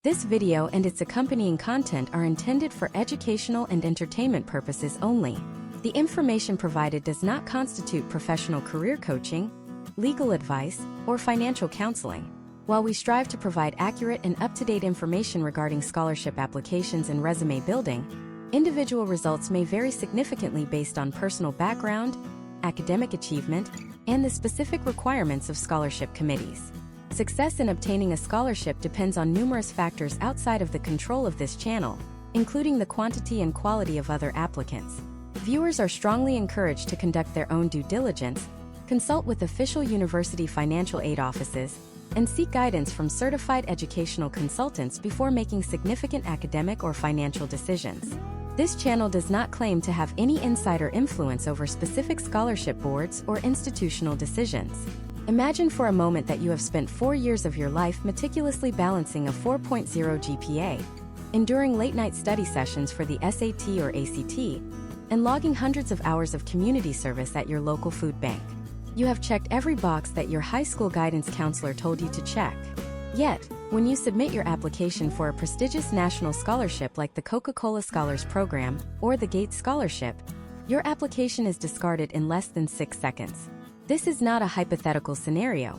This video and its accompanying content are intended for educational and entertainment purposes only. The information provided does not constitute professional career coaching, legal advice, or financial counseling. While we strive to provide accurate and up-to-date information regarding scholarship applications and resume building, individual results may vary significantly based on personal background, academic achievement, and the specific requirements of scholarship committees. Success in obtaining a scholarship depends on numerous factors outside of the control of this channel, including the quantity and quality of other applicants. Viewers are strongly encouraged to conduct their own due diligence, consult with official university financial aid offices, and seek guidance from certified educational consultants before making significant academic or financial decisions. This channel does not claim to have any insider influence over specific scholarship boards or institutional decisions. Imagine for a moment that you have spent 4 years of your life meticulously balancing a 4.0 GPA, enduring late-night study sessions for the SAT or ACT, and logging hundreds of hours of community service at your local food bank. You have checked every box that your high school guidance counselor told you to check. Yet, when you submit your application for a prestigious national scholarship like the Coca-Cola Scholars Program or the Gates Scholarship, your application is discarded in less than 6 seconds. This is not a hypothetical scenario.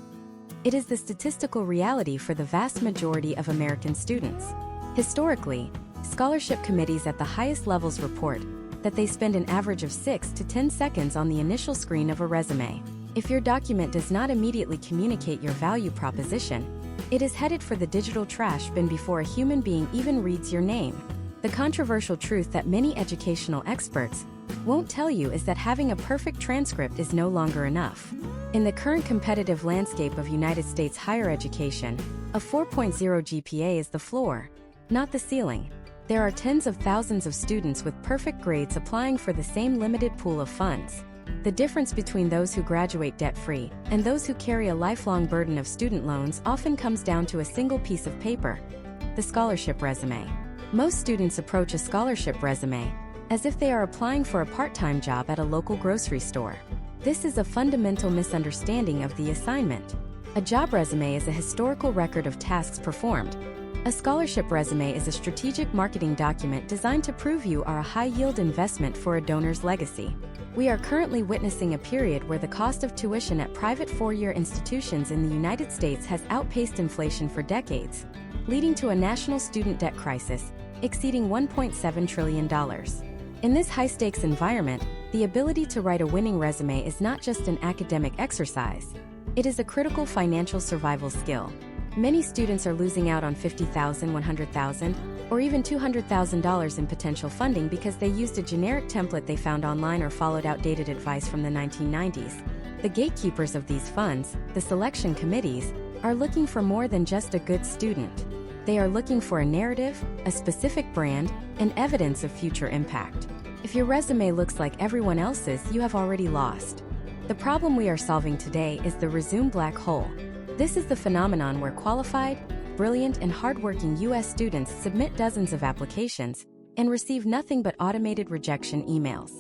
It is the statistical reality for the vast majority of American students. Historically, scholarship committees at the highest levels report that they spend an average of 6 to 10 seconds on the initial screen of a resume. If your document does not immediately communicate your value proposition, it is headed for the digital trash bin before a human being even reads your name. The controversial truth that many educational experts won't tell you is that having a perfect transcript is no longer enough. In the current competitive landscape of United States higher education, a 4.0 GPA is the floor, not the ceiling. There are tens of thousands of students with perfect grades applying for the same limited pool of funds. The difference between those who graduate debt-free and those who carry a lifelong burden of student loans often comes down to a single piece of paper: the scholarship resume. Most students approach a scholarship resume as if they are applying for a part-time job at a local grocery store. This is a fundamental misunderstanding of the assignment. A job resume is a historical record of tasks performed. A scholarship resume is a strategic marketing document designed to prove you are a high-yield investment for a donor's legacy. We are currently witnessing a period where the cost of tuition at private four-year institutions in the United States has outpaced inflation for decades, leading to a national student debt crisis exceeding $1.7 trillion. In this high-stakes environment, the ability to write a winning resume is not just an academic exercise. It is a critical financial survival skill. Many students are losing out on $50,000, $100,000, or even $200,000 in potential funding because they used a generic template they found online or followed outdated advice from the 1990s. The gatekeepers of these funds, the selection committees, are looking for more than just a good student. They are looking for a narrative, a specific brand, and evidence of future impact. If your resume looks like everyone else's, you have already lost. The problem we are solving today is the resume black hole. This is the phenomenon where qualified, brilliant, and hardworking U.S. students submit dozens of applications and receive nothing but automated rejection emails.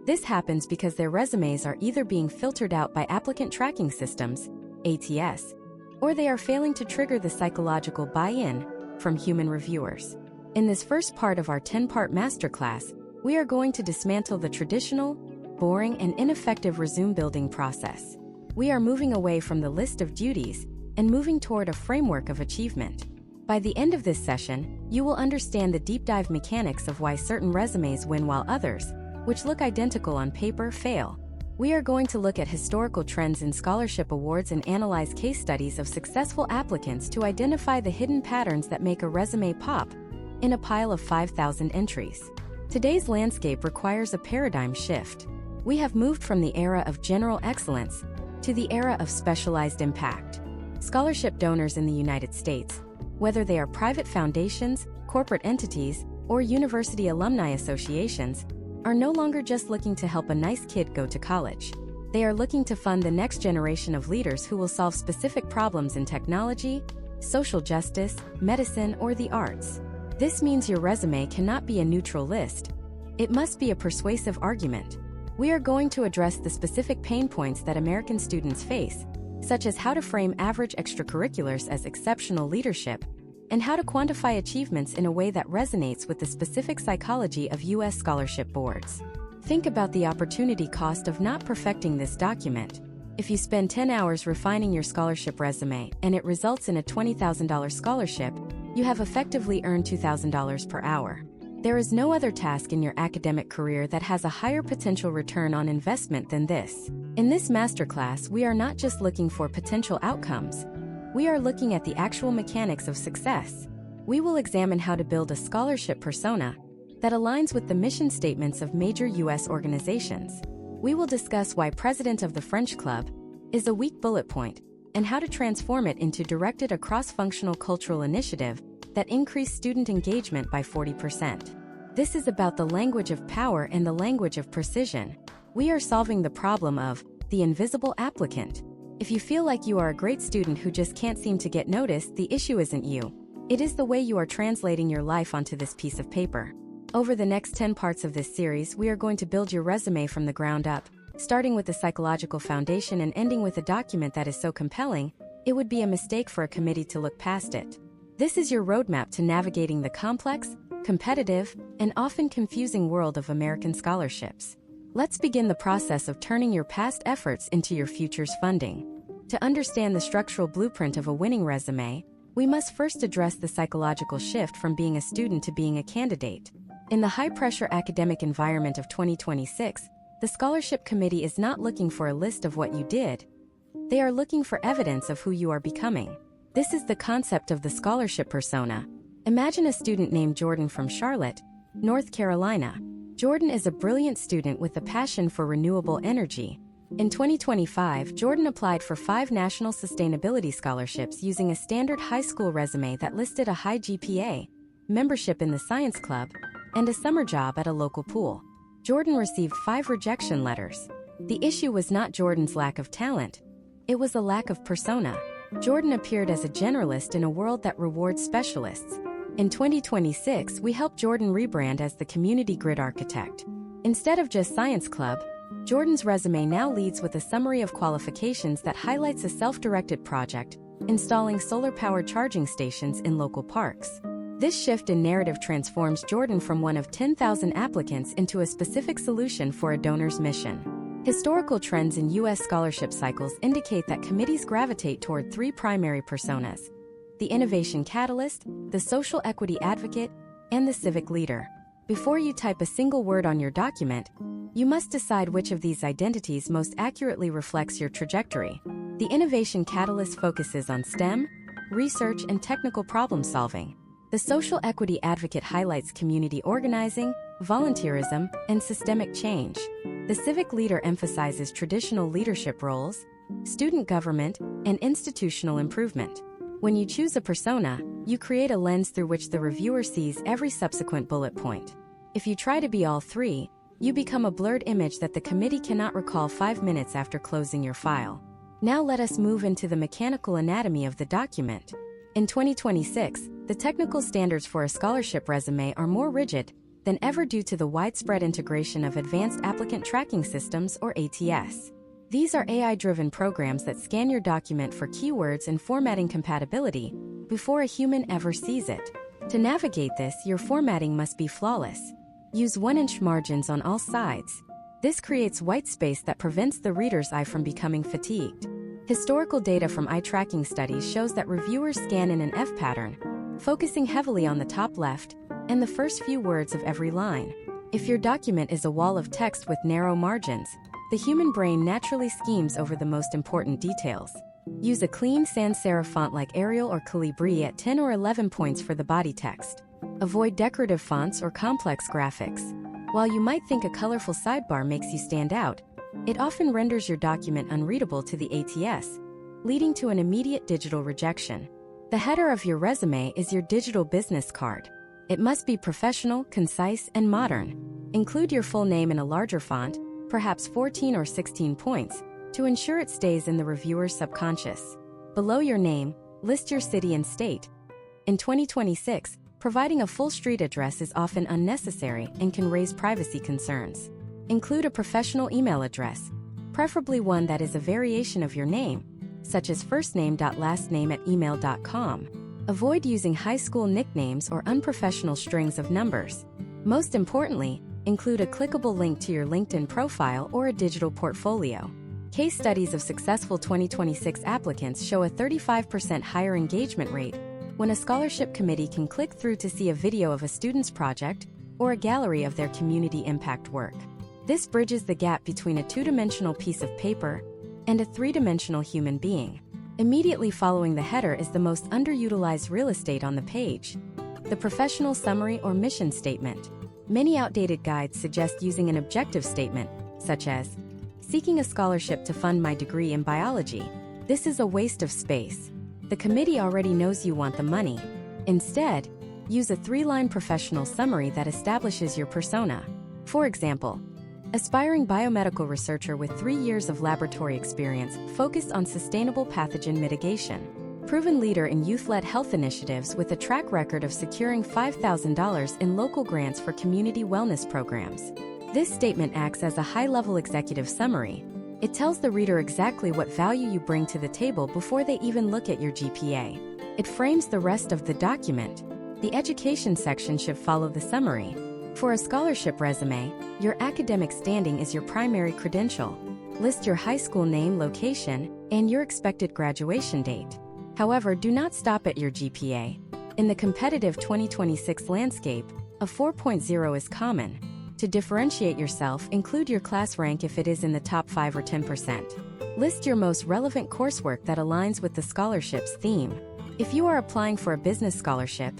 This happens because their resumes are either being filtered out by applicant tracking systems, ATS, or they are failing to trigger the psychological buy-in from human reviewers. In this first part of our 10-part masterclass, we are going to dismantle the traditional, boring, and ineffective resume building process. We are moving away from the list of duties and moving toward a framework of achievement. By the end of this session, you will understand the deep dive mechanics of why certain resumes win while others, which look identical on paper, fail. We are going to look at historical trends in scholarship awards and analyze case studies of successful applicants to identify the hidden patterns that make a resume pop in a pile of 5,000 entries. Today's landscape requires a paradigm shift. We have moved from the era of general excellence to the era of specialized impact. Scholarship donors in the United States, whether they are private foundations, corporate entities, or university alumni associations, are no longer just looking to help a nice kid go to college. They are looking to fund the next generation of leaders who will solve specific problems in technology, social justice, medicine, or the arts. This means your resume cannot be a neutral list. It must be a persuasive argument. We are going to address the specific pain points that American students face, such as how to frame average extracurriculars as exceptional leadership, and how to quantify achievements in a way that resonates with the specific psychology of U.S. scholarship boards. Think about the opportunity cost of not perfecting this document. If you spend 10 hours refining your scholarship resume and it results in a $20,000 scholarship, you have effectively earned $2,000 per hour. There is no other task in your academic career that has a higher potential return on investment than this. In this masterclass, we are not just looking for potential outcomes. We are looking at the actual mechanics of success. We will examine how to build a scholarship persona that aligns with the mission statements of major U.S. organizations. We will discuss why President of the French Club is a weak bullet point and how to transform it into a cross-functional cultural initiative that increase student engagement by 40%. This is about the language of power and the language of precision. We are solving the problem of the invisible applicant. If you feel like you are a great student who just can't seem to get noticed, the issue isn't you. It is the way you are translating your life onto this piece of paper. Over the next 10 parts of this series, we are going to build your resume from the ground up, starting with the psychological foundation and ending with a document that is so compelling, it would be a mistake for a committee to look past it. This is your roadmap to navigating the complex, competitive, and often confusing world of American scholarships. Let's begin the process of turning your past efforts into your future's funding. To understand the structural blueprint of a winning resume, we must first address the psychological shift from being a student to being a candidate. In the high-pressure academic environment of 2026, the Scholarship Committee is not looking for a list of what you did. They are looking for evidence of who you are becoming. This is the concept of the scholarship persona. Imagine a student named Jordan from Charlotte, North Carolina. Jordan is a brilliant student with a passion for renewable energy. In 2025, Jordan applied for 5 national sustainability scholarships using a standard high school resume that listed a high GPA, membership in the science club, and a summer job at a local pool. Jordan received 5 rejection letters. The issue was not Jordan's lack of talent. It was a lack of persona. Jordan appeared as a generalist in a world that rewards specialists. In 2026, we helped Jordan rebrand as the community grid architect. Instead of just science club, Jordan's resume now leads with a summary of qualifications that highlights a self-directed project, installing solar-powered charging stations in local parks. This shift in narrative transforms Jordan from one of 10,000 applicants into a specific solution for a donor's mission. Historical trends in U.S. scholarship cycles indicate that committees gravitate toward 3 primary personas: the innovation catalyst, the social equity advocate, and the civic leader. Before you type a single word on your document, you must decide which of these identities most accurately reflects your trajectory. The innovation catalyst focuses on STEM, research, and technical problem solving. The social equity advocate highlights community organizing, volunteerism, and systemic change. The civic leader emphasizes traditional leadership roles, student government, and institutional improvement. When you choose a persona, you create a lens through which the reviewer sees every subsequent bullet point. If you try to be all 3, you become a blurred image that the committee cannot recall 5 minutes after closing your file. Now let us move into the mechanical anatomy of the document. In 2026, the technical standards for a scholarship resume are more rigid than ever due to the widespread integration of Advanced Applicant Tracking Systems, or ATS. These are AI-driven programs that scan your document for keywords and formatting compatibility before a human ever sees it. To navigate this, your formatting must be flawless. Use 1-inch margins on all sides. This creates white space that prevents the reader's eye from becoming fatigued. Historical data from eye tracking studies shows that reviewers scan in an F pattern, focusing heavily on the top left and the first few words of every line. If your document is a wall of text with narrow margins, the human brain naturally schemes over the most important details. Use a clean sans serif font like Arial or Calibri at 10 or 11 points for the body text. Avoid decorative fonts or complex graphics. While you might think a colorful sidebar makes you stand out, it often renders your document unreadable to the ATS, leading to an immediate digital rejection. The header of your resume is your digital business card. It must be professional, concise, and modern. Include your full name in a larger font, perhaps 14 or 16 points, to ensure it stays in the reviewer's subconscious. Below your name, list your city and state. In 2026, providing a full street address is often unnecessary and can raise privacy concerns. Include a professional email address, preferably one that is a variation of your name, such as firstname.lastname@email.com. Avoid using high school nicknames or unprofessional strings of numbers. Most importantly, include a clickable link to your LinkedIn profile or a digital portfolio. Case studies of successful 2026 applicants show a 35% higher engagement rate when a scholarship committee can click through to see a video of a student's project or a gallery of their community impact work. This bridges the gap between a two-dimensional piece of paper and a three-dimensional human being. Immediately following the header is the most underutilized real estate on the page: the professional summary or mission statement. Many outdated guides suggest using an objective statement, such as, "Seeking a scholarship to fund my degree in biology." This is a waste of space. The committee already knows you want the money. Instead, use a 3-line professional summary that establishes your persona. For example, aspiring biomedical researcher with 3 years of laboratory experience focused on sustainable pathogen mitigation. Proven leader in youth-led health initiatives with a track record of securing $5,000 in local grants for community wellness programs. This statement acts as a high-level executive summary. It tells the reader exactly what value you bring to the table before they even look at your GPA. It frames the rest of the document. The education section should follow the summary. For a scholarship resume, your academic standing is your primary credential. List your high school name, location, and your expected graduation date. However, do not stop at your GPA. In the competitive 2026 landscape, a 4.0 is common. To differentiate yourself, include your class rank if it is in the top 5 or 10%. List your most relevant coursework that aligns with the scholarship's theme. If you are applying for a business scholarship,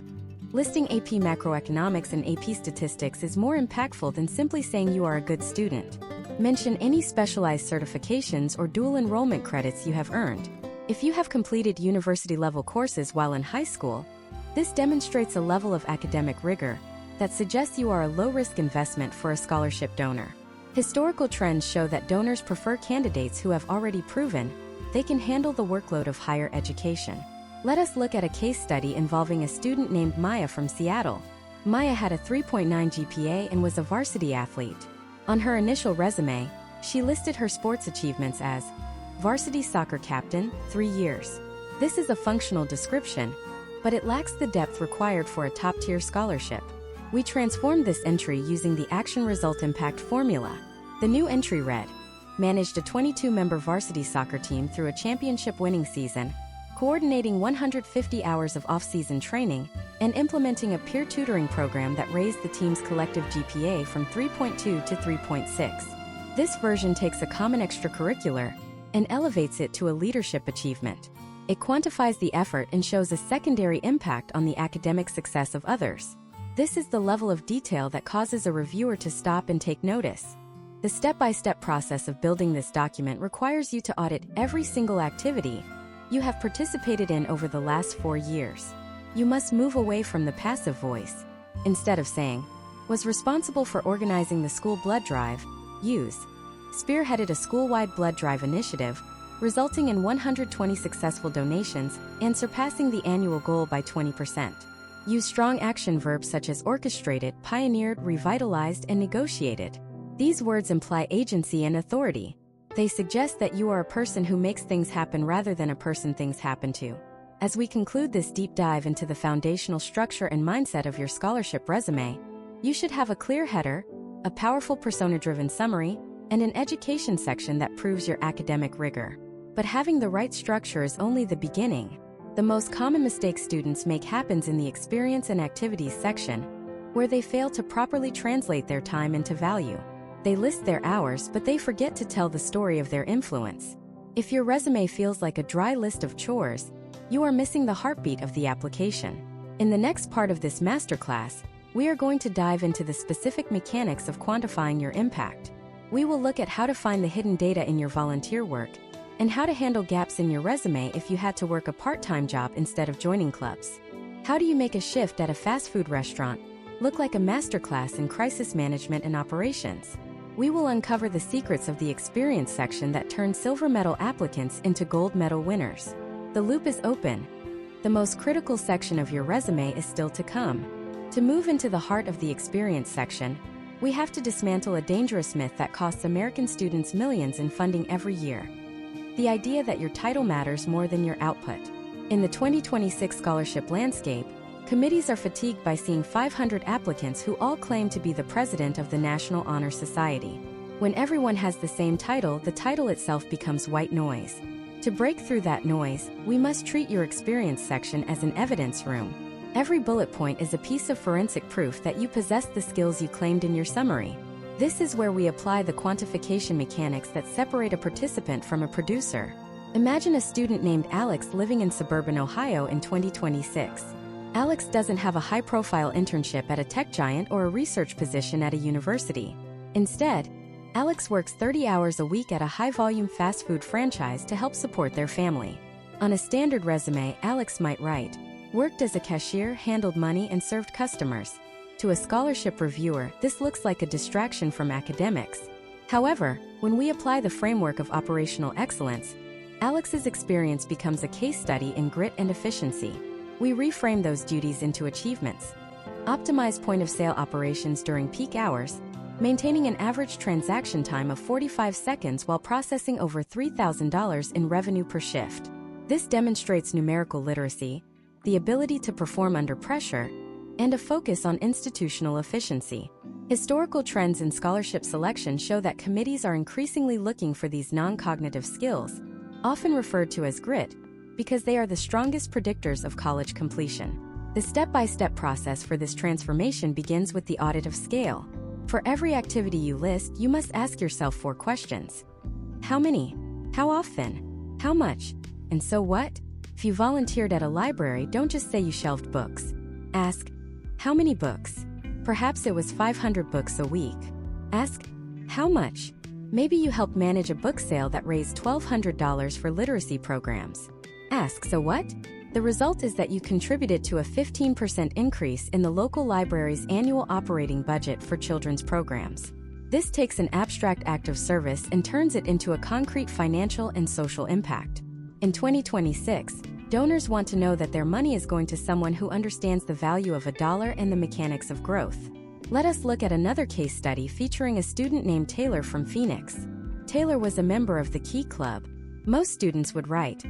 listing AP Macroeconomics and AP Statistics is more impactful than simply saying you are a good student. Mention any specialized certifications or dual enrollment credits you have earned. If you have completed university-level courses while in high school, this demonstrates a level of academic rigor that suggests you are a low-risk investment for a scholarship donor. Historical trends show that donors prefer candidates who have already proven they can handle the workload of higher education. Let us look at a case study involving a student named Maya from Seattle. Maya had a 3.9 GPA and was a varsity athlete. On her initial resume, she listed her sports achievements as varsity soccer captain, 3 years. This is a functional description, but it lacks the depth required for a top-tier scholarship. We transformed this entry using the Action Result Impact formula. The new entry read, managed a 22-member varsity soccer team through a championship-winning season, coordinating 150 hours of off-season training, and implementing a peer tutoring program that raised the team's collective GPA from 3.2 to 3.6. This version takes a common extracurricular and elevates it to a leadership achievement. It quantifies the effort and shows a secondary impact on the academic success of others. This is the level of detail that causes a reviewer to stop and take notice. The step-by-step process of building this document requires you to audit every single activity you have participated in over the last 4 years. You must move away from the passive voice. Instead of saying, "was responsible for organizing the school blood drive," use, "spearheaded a school-wide blood drive initiative, resulting in 120 successful donations and surpassing the annual goal by 20%. Use strong action verbs such as orchestrated, pioneered, revitalized, and negotiated. These words imply agency and authority. They suggest that you are a person who makes things happen rather than a person things happen to. As we conclude this deep dive into the foundational structure and mindset of your scholarship resume, you should have a clear header, a powerful persona-driven summary, and an education section that proves your academic rigor. But having the right structure is only the beginning. The most common mistake students make happens in the experience and activities section, where they fail to properly translate their time into value. They list their hours, but they forget to tell the story of their influence. If your resume feels like a dry list of chores, you are missing the heartbeat of the application. In the next part of this masterclass, we are going to dive into the specific mechanics of quantifying your impact. We will look at how to find the hidden data in your volunteer work, and how to handle gaps in your resume if you had to work a part-time job instead of joining clubs. How do you make a shift at a fast food restaurant look like a masterclass in crisis management and operations? We will uncover the secrets of the experience section that turn silver medal applicants into gold medal winners. The loop is open. The most critical section of your resume is still to come. To move into the heart of the experience section, we have to dismantle a dangerous myth that costs American students millions in funding every year. The idea that your title matters more than your output. In the 2026 scholarship landscape, committees are fatigued by seeing 500 applicants who all claim to be the president of the National Honor Society. When everyone has the same title, the title itself becomes white noise. To break through that noise, we must treat your experience section as an evidence room. Every bullet point is a piece of forensic proof that you possess the skills you claimed in your summary. This is where we apply the quantification mechanics that separate a participant from a producer. Imagine a student named Alex living in suburban Ohio in 2026. Alex doesn't have a high-profile internship at a tech giant or a research position at a university. Instead, Alex works 30 hours a week at a high-volume fast food franchise to help support their family. On a standard resume, Alex might write, "Worked as a cashier, handled money, and served customers." To a scholarship reviewer, this looks like a distraction from academics. However, when we apply the framework of operational excellence, Alex's experience becomes a case study in grit and efficiency. We reframe those duties into achievements. Optimize point-of-sale operations during peak hours, maintaining an average transaction time of 45 seconds while processing over $3,000 in revenue per shift. This demonstrates numerical literacy, the ability to perform under pressure, and a focus on institutional efficiency. Historical trends in scholarship selection show that committees are increasingly looking for these non-cognitive skills, often referred to as grit, because they are the strongest predictors of college completion. The step-by-step process for this transformation begins with the audit of scale. For every activity you list, you must ask yourself 4 questions. How many? How often? How much? And so what? If you volunteered at a library, don't just say you shelved books. Ask, how many books? Perhaps it was 500 books a week. Ask, how much? Maybe you helped manage a book sale that raised $1,200 for literacy programs. Ask, so what? The result is that you contributed to a 15% increase in the local library's annual operating budget for children's programs. This takes an abstract act of service and turns it into a concrete financial and social impact. In 2026, donors want to know that their money is going to someone who understands the value of a dollar and the mechanics of growth. Let us look at another case study featuring a student named Taylor from Phoenix. Taylor was a member of the Key Club. Most students would write,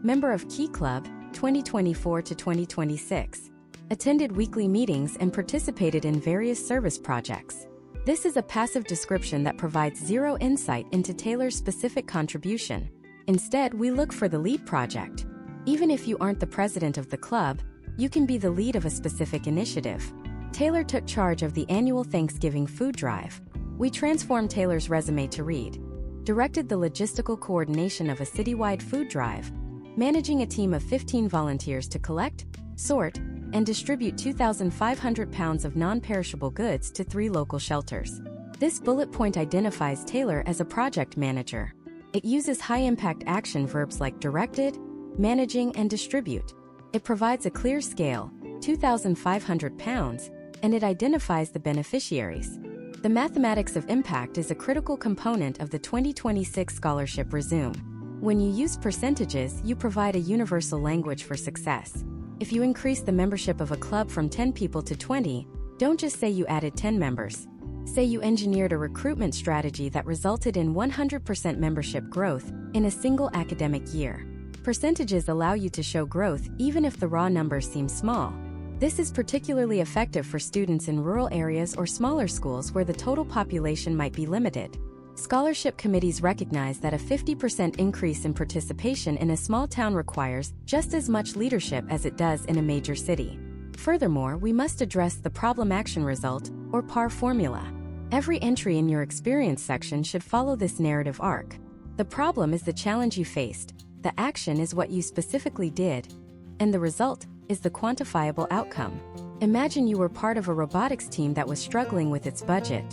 member of Key Club, 2024 to 2026. Attended weekly meetings and participated in various service projects. This is a passive description that provides zero insight into Taylor's specific contribution. Instead, we look for the lead project. Even if you aren't the president of the club, you can be the lead of a specific initiative. Taylor took charge of the annual Thanksgiving food drive. We transformed Taylor's resume to read, directed the logistical coordination of a citywide food drive, managing a team of 15 volunteers to collect, sort, and distribute 2,500 pounds of non-perishable goods to 3 local shelters. This bullet point identifies Taylor as a project manager. It uses high-impact action verbs like directed, managing, and distribute. It provides a clear scale, 2,500 pounds, and it identifies the beneficiaries. The mathematics of impact is a critical component of the 2026 scholarship resume. When you use percentages, you provide a universal language for success. If you increase the membership of a club from 10 people to 20, don't just say you added 10 members. Say you engineered a recruitment strategy that resulted in 100% membership growth in a single academic year. Percentages allow you to show growth even if the raw numbers seem small. This is particularly effective for students in rural areas or smaller schools where the total population might be limited. Scholarship committees recognize that a 50% increase in participation in a small town requires just as much leadership as it does in a major city. Furthermore, we must address the problem action result, or PAR formula. Every entry in your experience section should follow this narrative arc. The problem is the challenge you faced, the action is what you specifically did, and the result is the quantifiable outcome. Imagine you were part of a robotics team that was struggling with its budget.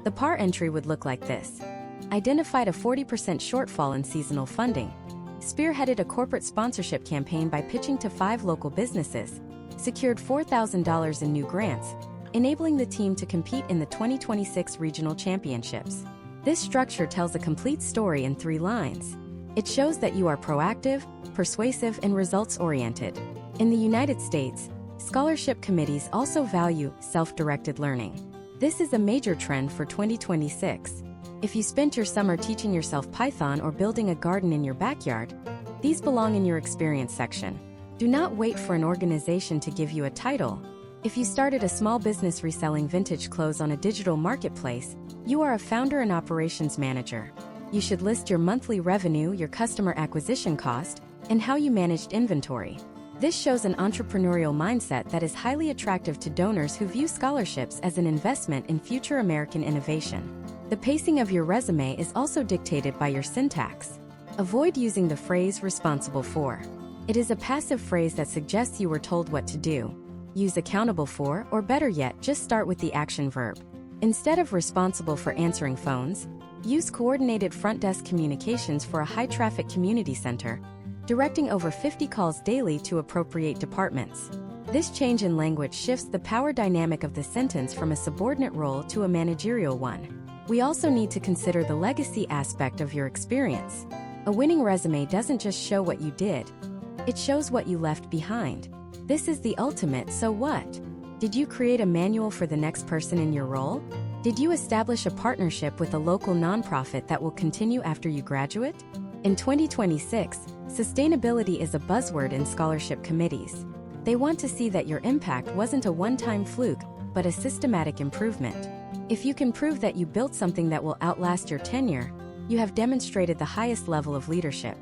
The PAR entry would look like this. Identified a 40% shortfall in seasonal funding. Spearheaded a corporate sponsorship campaign by pitching to 5 local businesses. Secured $4,000 in new grants, enabling the team to compete in the 2026 regional championships. This structure tells a complete story in 3 lines. It shows that you are proactive, persuasive, and results-oriented. In the United States, scholarship committees also value self-directed learning. This is a major trend for 2026. If you spent your summer teaching yourself Python or building a garden in your backyard, these belong in your experience section. Do not wait for an organization to give you a title. If you started a small business reselling vintage clothes on a digital marketplace, you are a founder and operations manager. You should list your monthly revenue, your customer acquisition cost, and how you managed inventory. This shows an entrepreneurial mindset that is highly attractive to donors who view scholarships as an investment in future American innovation. The pacing of your resume is also dictated by your syntax. Avoid using the phrase responsible for. It is a passive phrase that suggests you were told what to do. Use accountable for, or better yet, just start with the action verb. Instead of responsible for answering phones, use coordinated front desk communications for a high-traffic community center, directing over 50 calls daily to appropriate departments. This change in language shifts the power dynamic of the sentence from a subordinate role to a managerial one. We also need to consider the legacy aspect of your experience. A winning resume doesn't just show what you did, it shows what you left behind. This is the ultimate so what? Did you create a manual for the next person in your role? Did you establish a partnership with a local nonprofit that will continue after you graduate? In 2026, sustainability is a buzzword in scholarship committees. They want to see that your impact wasn't a one-time fluke, but a systematic improvement. If you can prove that you built something that will outlast your tenure, you have demonstrated the highest level of leadership.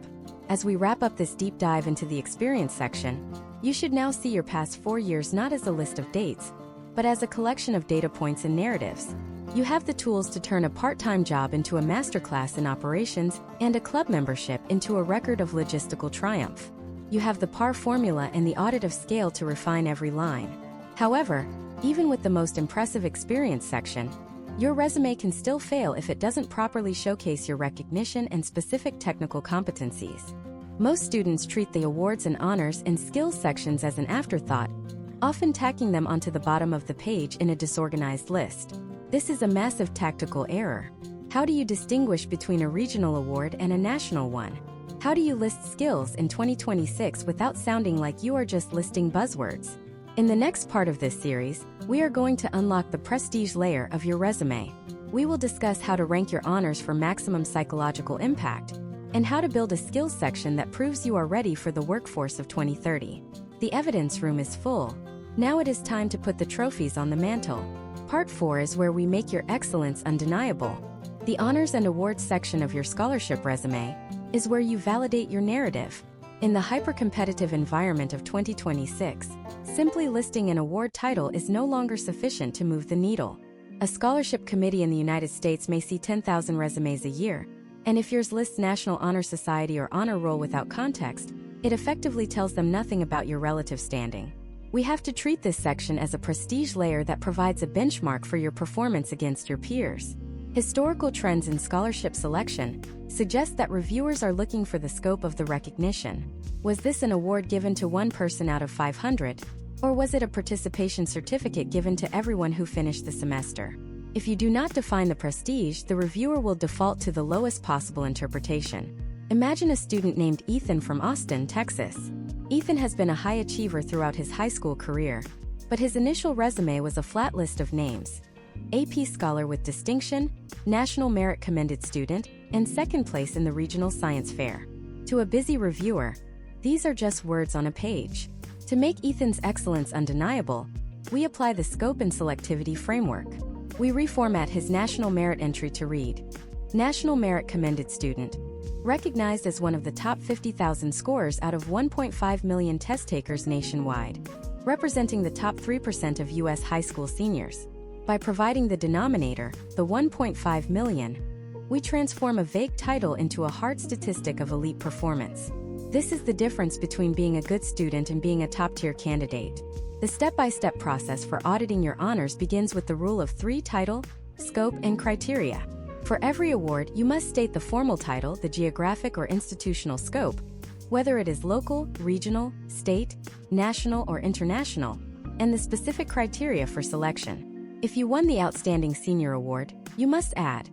As we wrap up this deep dive into the experience section, you should now see your past 4 years not as a list of dates, but as a collection of data points and narratives. You have the tools to turn a part-time job into a masterclass in operations and a club membership into a record of logistical triumph. You have the PAR formula and the audit of scale to refine every line. However, even with the most impressive experience section, your resume can still fail if it doesn't properly showcase your recognition and specific technical competencies. Most students treat the awards and honors and skills sections as an afterthought, often tacking them onto the bottom of the page in a disorganized list. This is a massive tactical error. How do you distinguish between a regional award and a national one? How do you list skills in 2026 without sounding like you are just listing buzzwords? In the next part of this series, we are going to unlock the prestige layer of your resume. We will discuss how to rank your honors for maximum psychological impact, and how to build a skills section that proves you are ready for the workforce of 2030. The evidence room is full. Now it is time to put the trophies on the mantle. Part 4 is where we make your excellence undeniable. The honors and awards section of your scholarship resume is where you validate your narrative. In the hyper-competitive environment of 2026, simply listing an award title is no longer sufficient to move the needle. A scholarship committee in the United States may see 10,000 resumes a year, and if yours lists National Honor Society or Honor Roll without context, it effectively tells them nothing about your relative standing. We have to treat this section as a prestige layer that provides a benchmark for your performance against your peers. Historical trends in scholarship selection suggest that reviewers are looking for the scope of the recognition. Was this an award given to one person out of 500, or was it a participation certificate given to everyone who finished the semester? If you do not define the prestige, the reviewer will default to the lowest possible interpretation. Imagine a student named Ethan from Austin, Texas. Ethan has been a high achiever throughout his high school career, but his initial resume was a flat list of names: AP Scholar with distinction, National Merit Commended Student, and second place in the Regional Science Fair. To a busy reviewer, these are just words on a page. To make Ethan's excellence undeniable, we apply the scope and selectivity framework. We reformat his National Merit entry to read: National Merit Commended Student, recognized as one of the top 50,000 scorers out of 1.5 million test takers nationwide, representing the top 3% of U.S. high school seniors. By providing the denominator, the 1.5 million, we transform a vague title into a hard statistic of elite performance. This is the difference between being a good student and being a top-tier candidate. The step-by-step process for auditing your honors begins with the rule of 3: title, scope, and criteria. For every award, you must state the formal title, the geographic or institutional scope, whether it is local, regional, state, national, or international, and the specific criteria for selection. If you won the Outstanding Senior Award, you must add: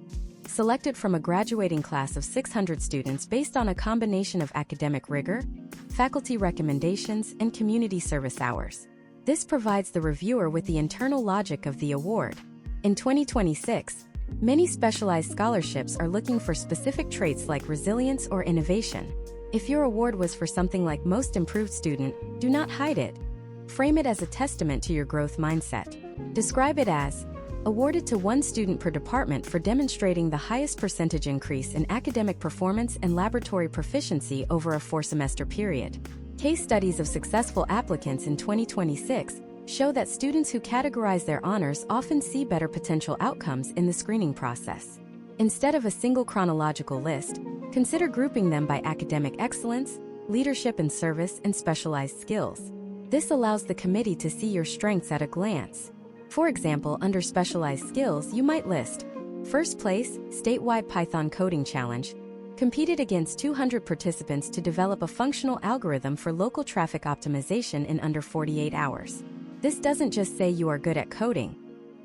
selected from a graduating class of 600 students based on a combination of academic rigor, faculty recommendations, and community service hours. This provides the reviewer with the internal logic of the award. In 2026, many specialized scholarships are looking for specific traits like resilience or innovation. If your award was for something like Most Improved Student, do not hide it. Frame it as a testament to your growth mindset. Describe it as awarded to one student per department for demonstrating the highest percentage increase in academic performance and laboratory proficiency over a 4-semester period. Case studies of successful applicants in 2026 show that students who categorize their honors often see better potential outcomes in the screening process. Instead of a single chronological list, consider grouping them by academic excellence, leadership and service, and specialized skills. This allows the committee to see your strengths at a glance. For example, under specialized skills, you might list: first place, statewide Python coding challenge, competed against 200 participants to develop a functional algorithm for local traffic optimization in under 48 hours. This doesn't just say you are good at coding.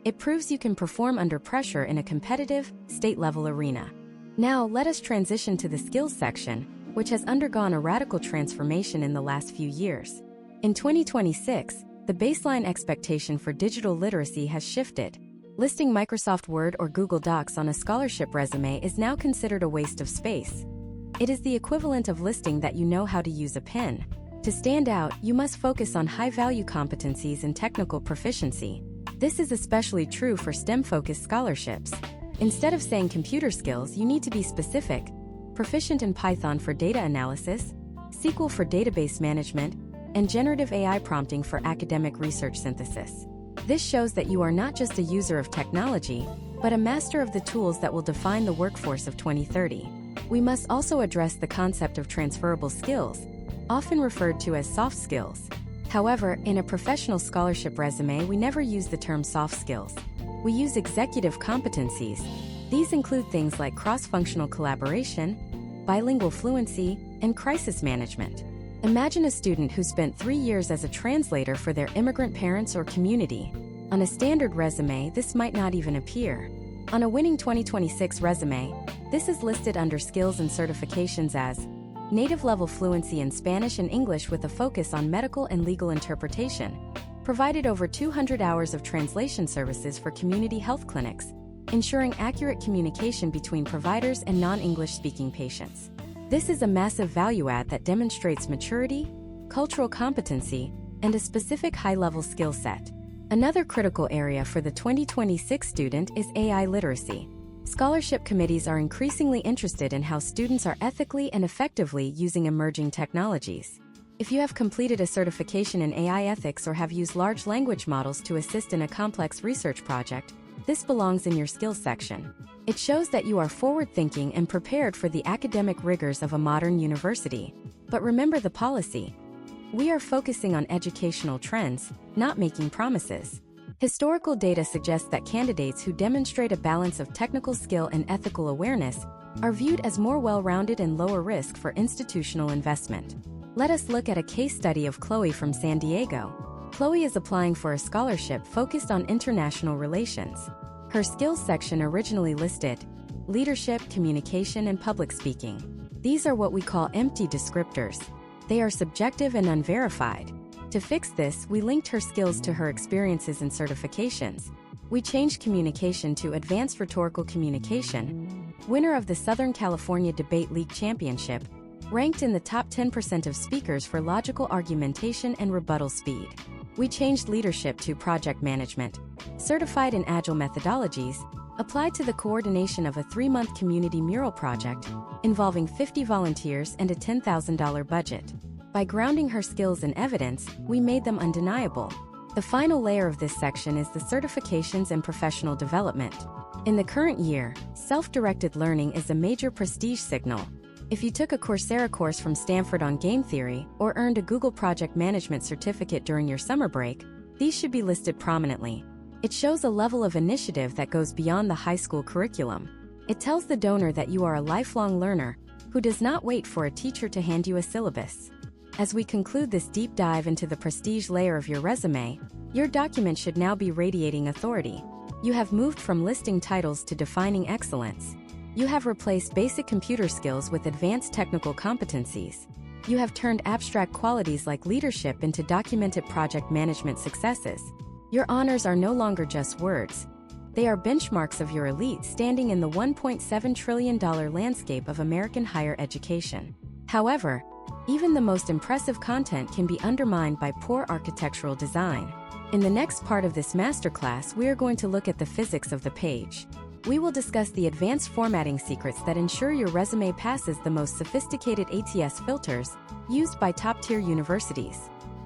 It proves you can perform under pressure in a competitive, state-level arena. Now, let us transition to the skills section, which has undergone a radical transformation in the last few years. In 2026, the baseline expectation for digital literacy has shifted. Listing Microsoft Word or Google Docs on a scholarship resume is now considered a waste of space. It is the equivalent of listing that you know how to use a pen. To stand out, you must focus on high-value competencies and technical proficiency. This is especially true for STEM-focused scholarships. Instead of saying computer skills, you need to be specific: proficient in Python for data analysis, SQL for database management, and generative AI prompting for academic research synthesis. This shows that you are not just a user of technology, but a master of the tools that will define the workforce of 2030. We must also address the concept of transferable skills, often referred to as soft skills. However, in a professional scholarship resume, we never use the term soft skills. We use executive competencies. These include things like cross-functional collaboration, bilingual fluency, and crisis management. Imagine a student who spent 3 years as a translator for their immigrant parents or community. On a standard resume, this might not even appear. On a winning 2026 resume, this is listed under skills and certifications as native-level fluency in Spanish and English with a focus on medical and legal interpretation, provided over 200 hours of translation services for community health clinics, ensuring accurate communication between providers and non-English speaking patients. This is a massive value add that demonstrates maturity, cultural competency, and a specific high-level skill set. Another critical area for the 2026 student is AI literacy. Scholarship committees are increasingly interested in how students are ethically and effectively using emerging technologies. If you have completed a certification in AI ethics or have used large language models to assist in a complex research project, this belongs in your skills section. It shows that you are forward-thinking and prepared for the academic rigors of a modern university. But remember the policy. We are focusing on educational trends, not making promises. Historical data suggests that candidates who demonstrate a balance of technical skill and ethical awareness are viewed as more well-rounded and lower risk for institutional investment. Let us look at a case study of Chloe from San Diego. Chloe is applying for a scholarship focused on international relations. Her skills section originally listed leadership, communication, and public speaking. These are what we call empty descriptors. They are subjective and unverified. To fix this, we linked her skills to her experiences and certifications. We changed communication to advanced rhetorical communication, winner of the Southern California Debate League Championship, ranked in the top 10% of speakers for logical argumentation and rebuttal speed. We changed leadership to project management, certified in agile methodologies, applied to the coordination of a 3-month community mural project involving 50 volunteers and a $10,000 budget. By grounding her skills in evidence, we made them undeniable. The final layer of this section is the certifications and professional development. In the current year, self-directed learning is a major prestige signal. If you took a Coursera course from Stanford on game theory or earned a Google Project Management certificate during your summer break, these should be listed prominently. It shows a level of initiative that goes beyond the high school curriculum. It tells the donor that you are a lifelong learner who does not wait for a teacher to hand you a syllabus. As we conclude this deep dive into the prestige layer of your resume, your document should now be radiating authority. You have moved from listing titles to defining excellence. You have replaced basic computer skills with advanced technical competencies. You have turned abstract qualities like leadership into documented project management successes. Your honors are no longer just words. They are benchmarks of your elite standing in the $1.7 trillion landscape of American higher education. However, even the most impressive content can be undermined by poor architectural design. In the next part of this masterclass, we are going to look at the physics of the page. We will discuss the advanced formatting secrets that ensure your resume passes the most sophisticated ATS filters used by top-tier universities.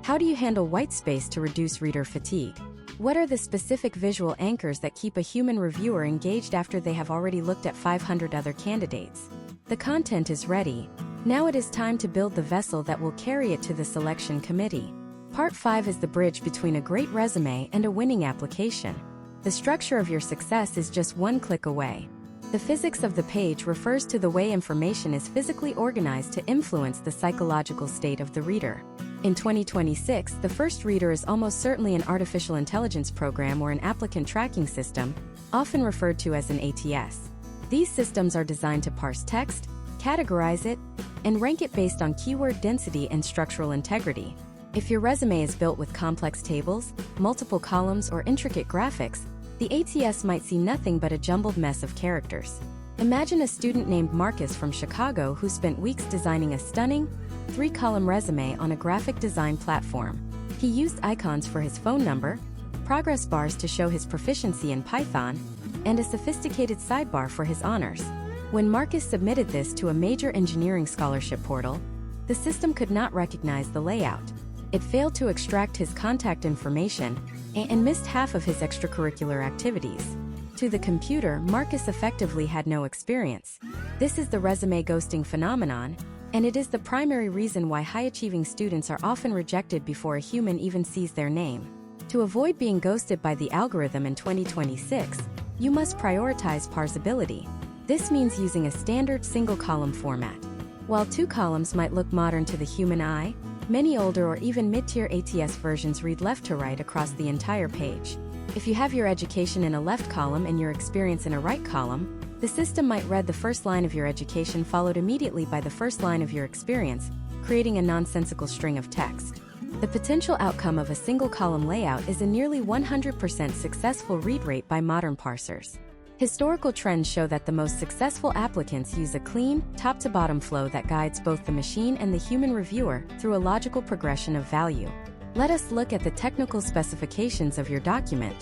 How do you handle white space to reduce reader fatigue? What are the specific visual anchors that keep a human reviewer engaged after they have already looked at 500 other candidates? The content is ready. Now it is time to build the vessel that will carry it to the selection committee. Part 5 is the bridge between a great resume and a winning application. The structure of your success is just one click away. The physics of the page refers to the way information is physically organized to influence the psychological state of the reader. In 2026, the first reader is almost certainly an artificial intelligence program or an applicant tracking system, often referred to as an ATS. These systems are designed to parse text, categorize it, and rank it based on keyword density and structural integrity. If your resume is built with complex tables, multiple columns, or intricate graphics, the ATS might see nothing but a jumbled mess of characters. Imagine a student named Marcus from Chicago who spent weeks designing a stunning, 3-column resume on a graphic design platform. He used icons for his phone number, progress bars to show his proficiency in Python, and a sophisticated sidebar for his honors. When Marcus submitted this to a major engineering scholarship portal, the system could not recognize the layout. It failed to extract his contact information and missed half of his extracurricular activities. To the computer, Marcus effectively had no experience. This is the resume ghosting phenomenon, and it is the primary reason why high-achieving students are often rejected before a human even sees their name. To avoid being ghosted by the algorithm in 2026, you must prioritize parsability. This means using a standard single-column format. While 2 columns might look modern to the human eye, many older or even mid-tier ATS versions read left to right across the entire page. If you have your education in a left column and your experience in a right column, the system might read the first line of your education followed immediately by the first line of your experience, creating a nonsensical string of text. The potential outcome of a single-column layout is a nearly 100% successful read rate by modern parsers. Historical trends show that the most successful applicants use a clean, top-to-bottom flow that guides both the machine and the human reviewer through a logical progression of value. Let us look at the technical specifications of your document.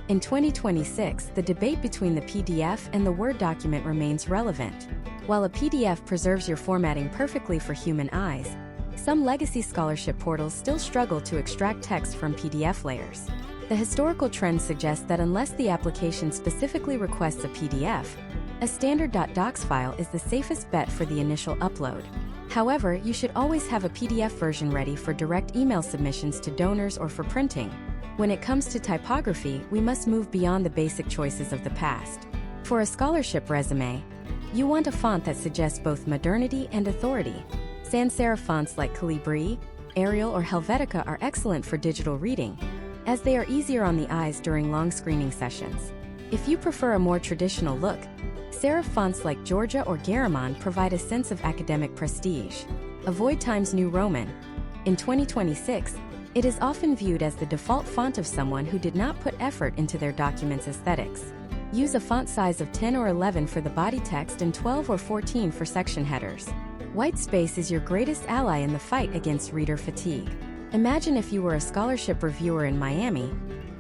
In 2026, the debate between the PDF and the Word document remains relevant. While a PDF preserves your formatting perfectly for human eyes, some legacy scholarship portals still struggle to extract text from PDF layers. The historical trend suggests that unless the application specifically requests a PDF, a standard .docs file is the safest bet for the initial upload. However, you should always have a PDF version ready for direct email submissions to donors or for printing. When it comes to typography, we must move beyond the basic choices of the past. For a scholarship resume, you want a font that suggests both modernity and authority. Sans serif fonts like Calibri, Arial, or Helvetica are excellent for digital reading, as they are easier on the eyes during long screening sessions. If you prefer a more traditional look, serif fonts like Georgia or Garamond provide a sense of academic prestige. Avoid Times New Roman. In 2026, it is often viewed as the default font of someone who did not put effort into their document's aesthetics. Use a font size of 10 or 11 for the body text and 12 or 14 for section headers. White space is your greatest ally in the fight against reader fatigue. Imagine if you were a scholarship reviewer in Miami,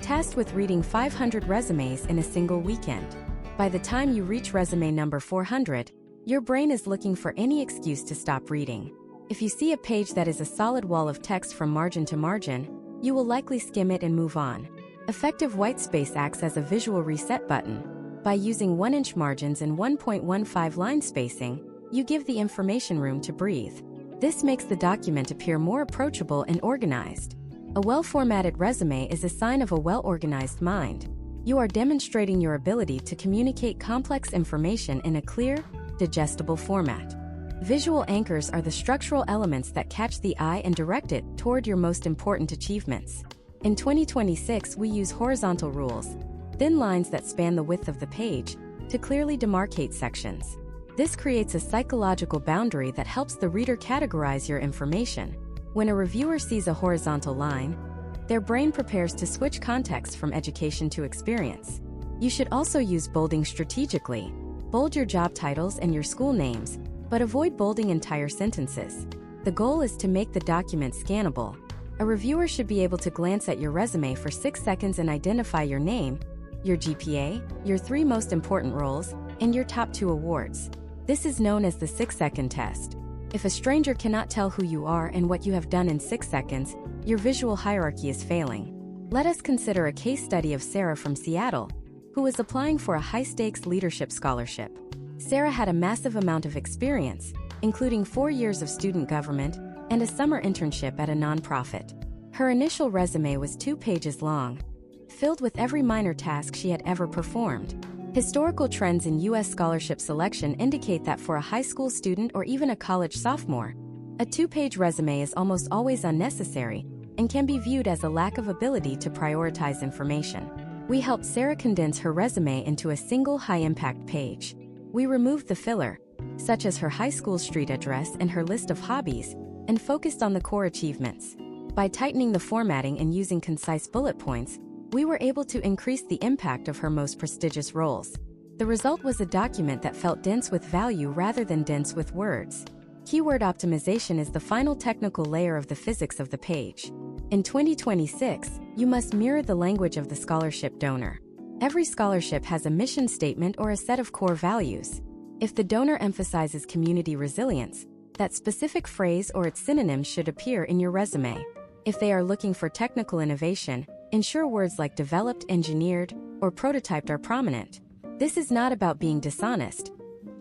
tasked with reading 500 resumes in a single weekend. By the time you reach resume number 400, your brain is looking for any excuse to stop reading. If you see a page that is a solid wall of text from margin to margin, you will likely skim it and move on. Effective white space acts as a visual reset button. By using 1-inch margins and 1.15 line spacing, you give the information room to breathe. This makes the document appear more approachable and organized. A well-formatted resume is a sign of a well-organized mind. You are demonstrating your ability to communicate complex information in a clear, digestible format. Visual anchors are the structural elements that catch the eye and direct it toward your most important achievements. In 2026, we use horizontal rules, thin lines that span the width of the page, to clearly demarcate sections. This creates a psychological boundary that helps the reader categorize your information. When a reviewer sees a horizontal line, their brain prepares to switch context from education to experience. You should also use bolding strategically. Bold your job titles and your school names, but avoid bolding entire sentences. The goal is to make the document scannable. A reviewer should be able to glance at your resume for 6 seconds and identify your name, your GPA, your 3 most important roles, and your top 2 awards. This is known as the 6-second test. If a stranger cannot tell who you are and what you have done in 6 seconds, your visual hierarchy is failing. Let us consider a case study of Sarah from Seattle, who was applying for a high-stakes leadership scholarship. Sarah had a massive amount of experience, including 4 years of student government and a summer internship at a nonprofit. Her initial resume was 2 pages long, filled with every minor task she had ever performed. Historical trends in U.S. scholarship selection indicate that for a high school student or even a college sophomore, a 2-page resume is almost always unnecessary and can be viewed as a lack of ability to prioritize information. We helped Sarah condense her resume into a single high-impact page. We removed the filler, such as her high school street address and her list of hobbies, and focused on the core achievements. By tightening the formatting and using concise bullet points, we were able to increase the impact of her most prestigious roles. The result was a document that felt dense with value rather than dense with words. Keyword optimization is the final technical layer of the physics of the page. In 2026, you must mirror the language of the scholarship donor. Every scholarship has a mission statement or a set of core values. If the donor emphasizes community resilience, that specific phrase or its synonyms should appear in your resume. If they are looking for technical innovation, ensure words like developed, engineered, or prototyped are prominent. This is not about being dishonest.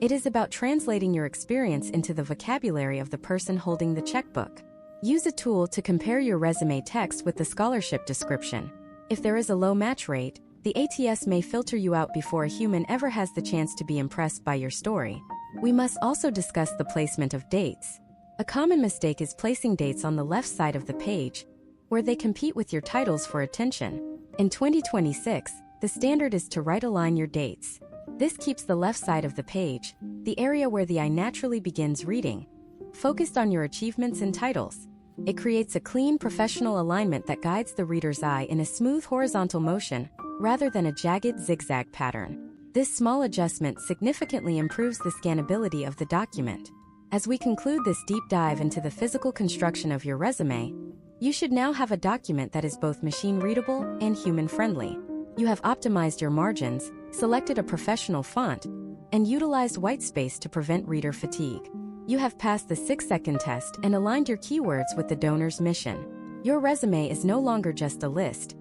It is about translating your experience into the vocabulary of the person holding the checkbook. Use a tool to compare your resume text with the scholarship description. If there is a low match rate, the ATS may filter you out before a human ever has the chance to be impressed by your story. We must also discuss the placement of dates. A common mistake is placing dates on the left side of the page, where they compete with your titles for attention. In 2026, the standard is to right-align your dates. This keeps the left side of the page, the area where the eye naturally begins reading, focused on your achievements and titles. It creates a clean, professional alignment that guides the reader's eye in a smooth horizontal motion, rather than a jagged zigzag pattern. This small adjustment significantly improves the scannability of the document. As we conclude this deep dive into the physical construction of your resume, you should now have a document that is both machine-readable and human-friendly. You have optimized your margins, selected a professional font, and utilized whitespace to prevent reader fatigue. You have passed the 6-second test and aligned your keywords with the donor's mission. Your resume is no longer just a list.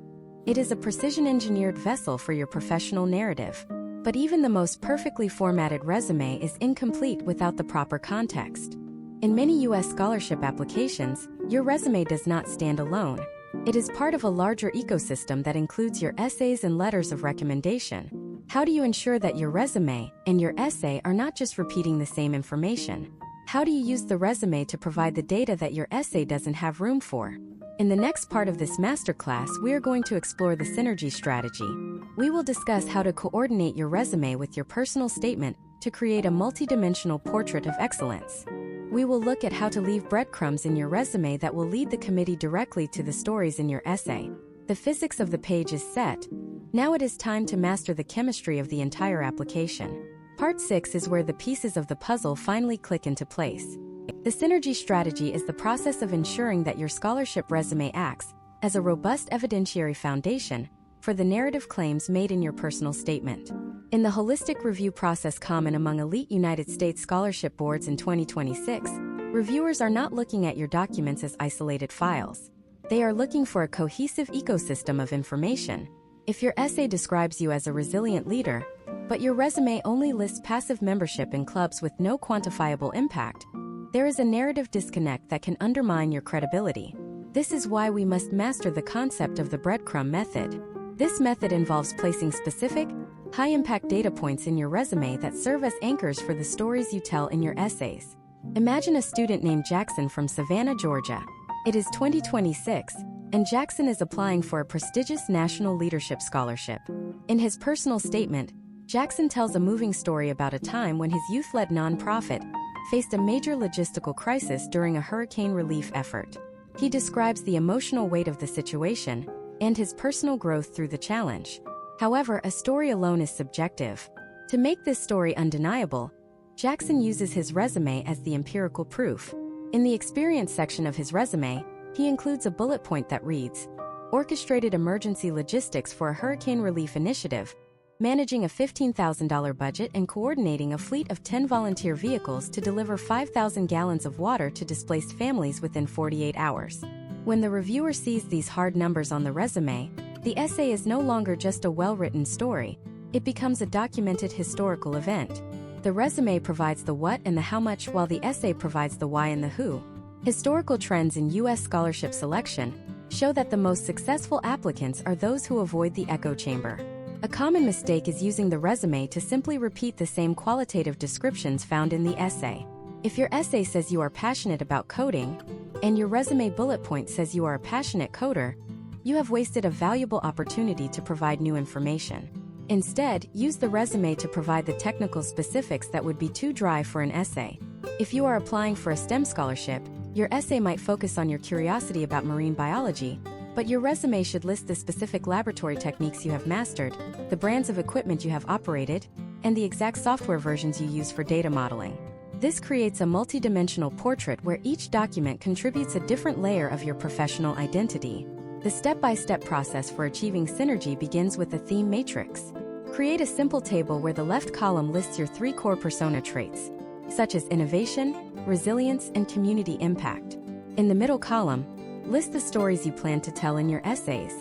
It is a precision-engineered vessel for your professional narrative. But even the most perfectly formatted resume is incomplete without the proper context. In many U.S. scholarship applications, your resume does not stand alone. It is part of a larger ecosystem that includes your essays and letters of recommendation. How do you ensure that your resume and your essay are not just repeating the same information? How do you use the resume to provide the data that your essay doesn't have room for? In the next part of this masterclass, we are going to explore the synergy strategy. We will discuss how to coordinate your resume with your personal statement to create a multidimensional portrait of excellence. We will look at how to leave breadcrumbs in your resume that will lead the committee directly to the stories in your essay. The physics of the page is set. Now it is time to master the chemistry of the entire application. Part 6 is where the pieces of the puzzle finally click into place. The synergy strategy is the process of ensuring that your scholarship resume acts as a robust evidentiary foundation for the narrative claims made in your personal statement. In the holistic review process common among elite United States scholarship boards in 2026, reviewers are not looking at your documents as isolated files. They are looking for a cohesive ecosystem of information. If your essay describes you as a resilient leader, but your resume only lists passive membership in clubs with no quantifiable impact, there is a narrative disconnect that can undermine your credibility. This is why we must master the concept of the breadcrumb method. This method involves placing specific, high-impact data points in your resume that serve as anchors for the stories you tell in your essays. Imagine a student named Jackson from Savannah, Georgia. It is 2026, and Jackson is applying for a prestigious national leadership scholarship. In his personal statement, Jackson tells a moving story about a time when his youth-led nonprofit faced a major logistical crisis during a hurricane relief effort. He describes the emotional weight of the situation and his personal growth through the challenge. However, a story alone is subjective. To make this story undeniable, Jackson uses his resume as the empirical proof. In the experience section of his resume, he includes a bullet point that reads, "Orchestrated emergency logistics for a hurricane relief initiative, managing a $15,000 budget and coordinating a fleet of 10 volunteer vehicles to deliver 5,000 gallons of water to displaced families within 48 hours. When the reviewer sees these hard numbers on the resume, the essay is no longer just a well-written story, it becomes a documented historical event. The resume provides the what and the how much, while the essay provides the why and the who. Historical trends in U.S. scholarship selection show that the most successful applicants are those who avoid the echo chamber. A common mistake is using the resume to simply repeat the same qualitative descriptions found in the essay. If your essay says you are passionate about coding, and your resume bullet point says you are a passionate coder, you have wasted a valuable opportunity to provide new information. Instead, use the resume to provide the technical specifics that would be too dry for an essay. If you are applying for a STEM scholarship, your essay might focus on your curiosity about marine biology, but your resume should list the specific laboratory techniques you have mastered, the brands of equipment you have operated, and the exact software versions you use for data modeling. This creates a multidimensional portrait where each document contributes a different layer of your professional identity. The step-by-step process for achieving synergy begins with a theme matrix. Create a simple table where the left column lists your 3 core persona traits, such as innovation, resilience, and community impact. In the middle column, list the stories you plan to tell in your essays.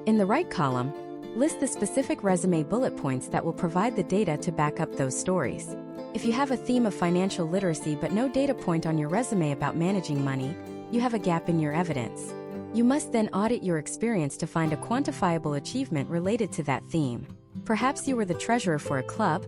In the right column, list the specific resume bullet points that will provide the data to back up those stories. If you have a theme of financial literacy but no data point on your resume about managing money, you have a gap in your evidence. You must then audit your experience to find a quantifiable achievement related to that theme. Perhaps you were the treasurer for a club,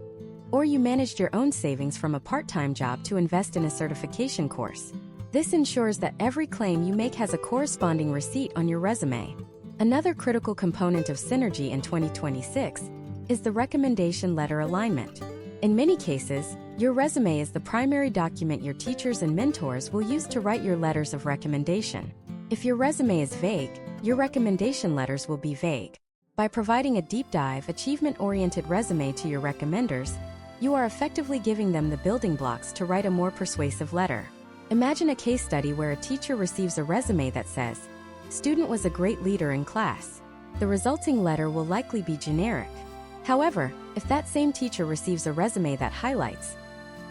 or you managed your own savings from a part-time job to invest in a certification course. This ensures that every claim you make has a corresponding receipt on your resume. Another critical component of synergy in 2026 is the recommendation letter alignment. In many cases, your resume is the primary document your teachers and mentors will use to write your letters of recommendation. If your resume is vague, your recommendation letters will be vague. By providing a deep dive, achievement-oriented resume to your recommenders, you are effectively giving them the building blocks to write a more persuasive letter. Imagine a case study where a teacher receives a resume that says, "Student was a great leader in class." The resulting letter will likely be generic. However, if that same teacher receives a resume that highlights,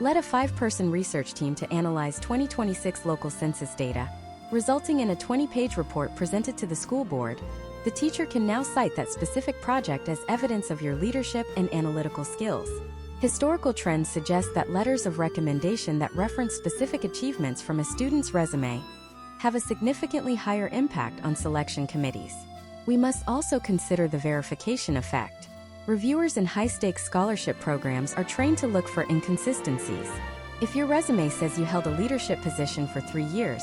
"Led a 5-person research team to analyze 2026 local census data," resulting in a 20-page report presented to the school board, the teacher can now cite that specific project as evidence of your leadership and analytical skills. Historical trends suggest that letters of recommendation that reference specific achievements from a student's resume have a significantly higher impact on selection committees. We must also consider the verification effect. Reviewers in high-stakes scholarship programs are trained to look for inconsistencies. If your resume says you held a leadership position for 3 years,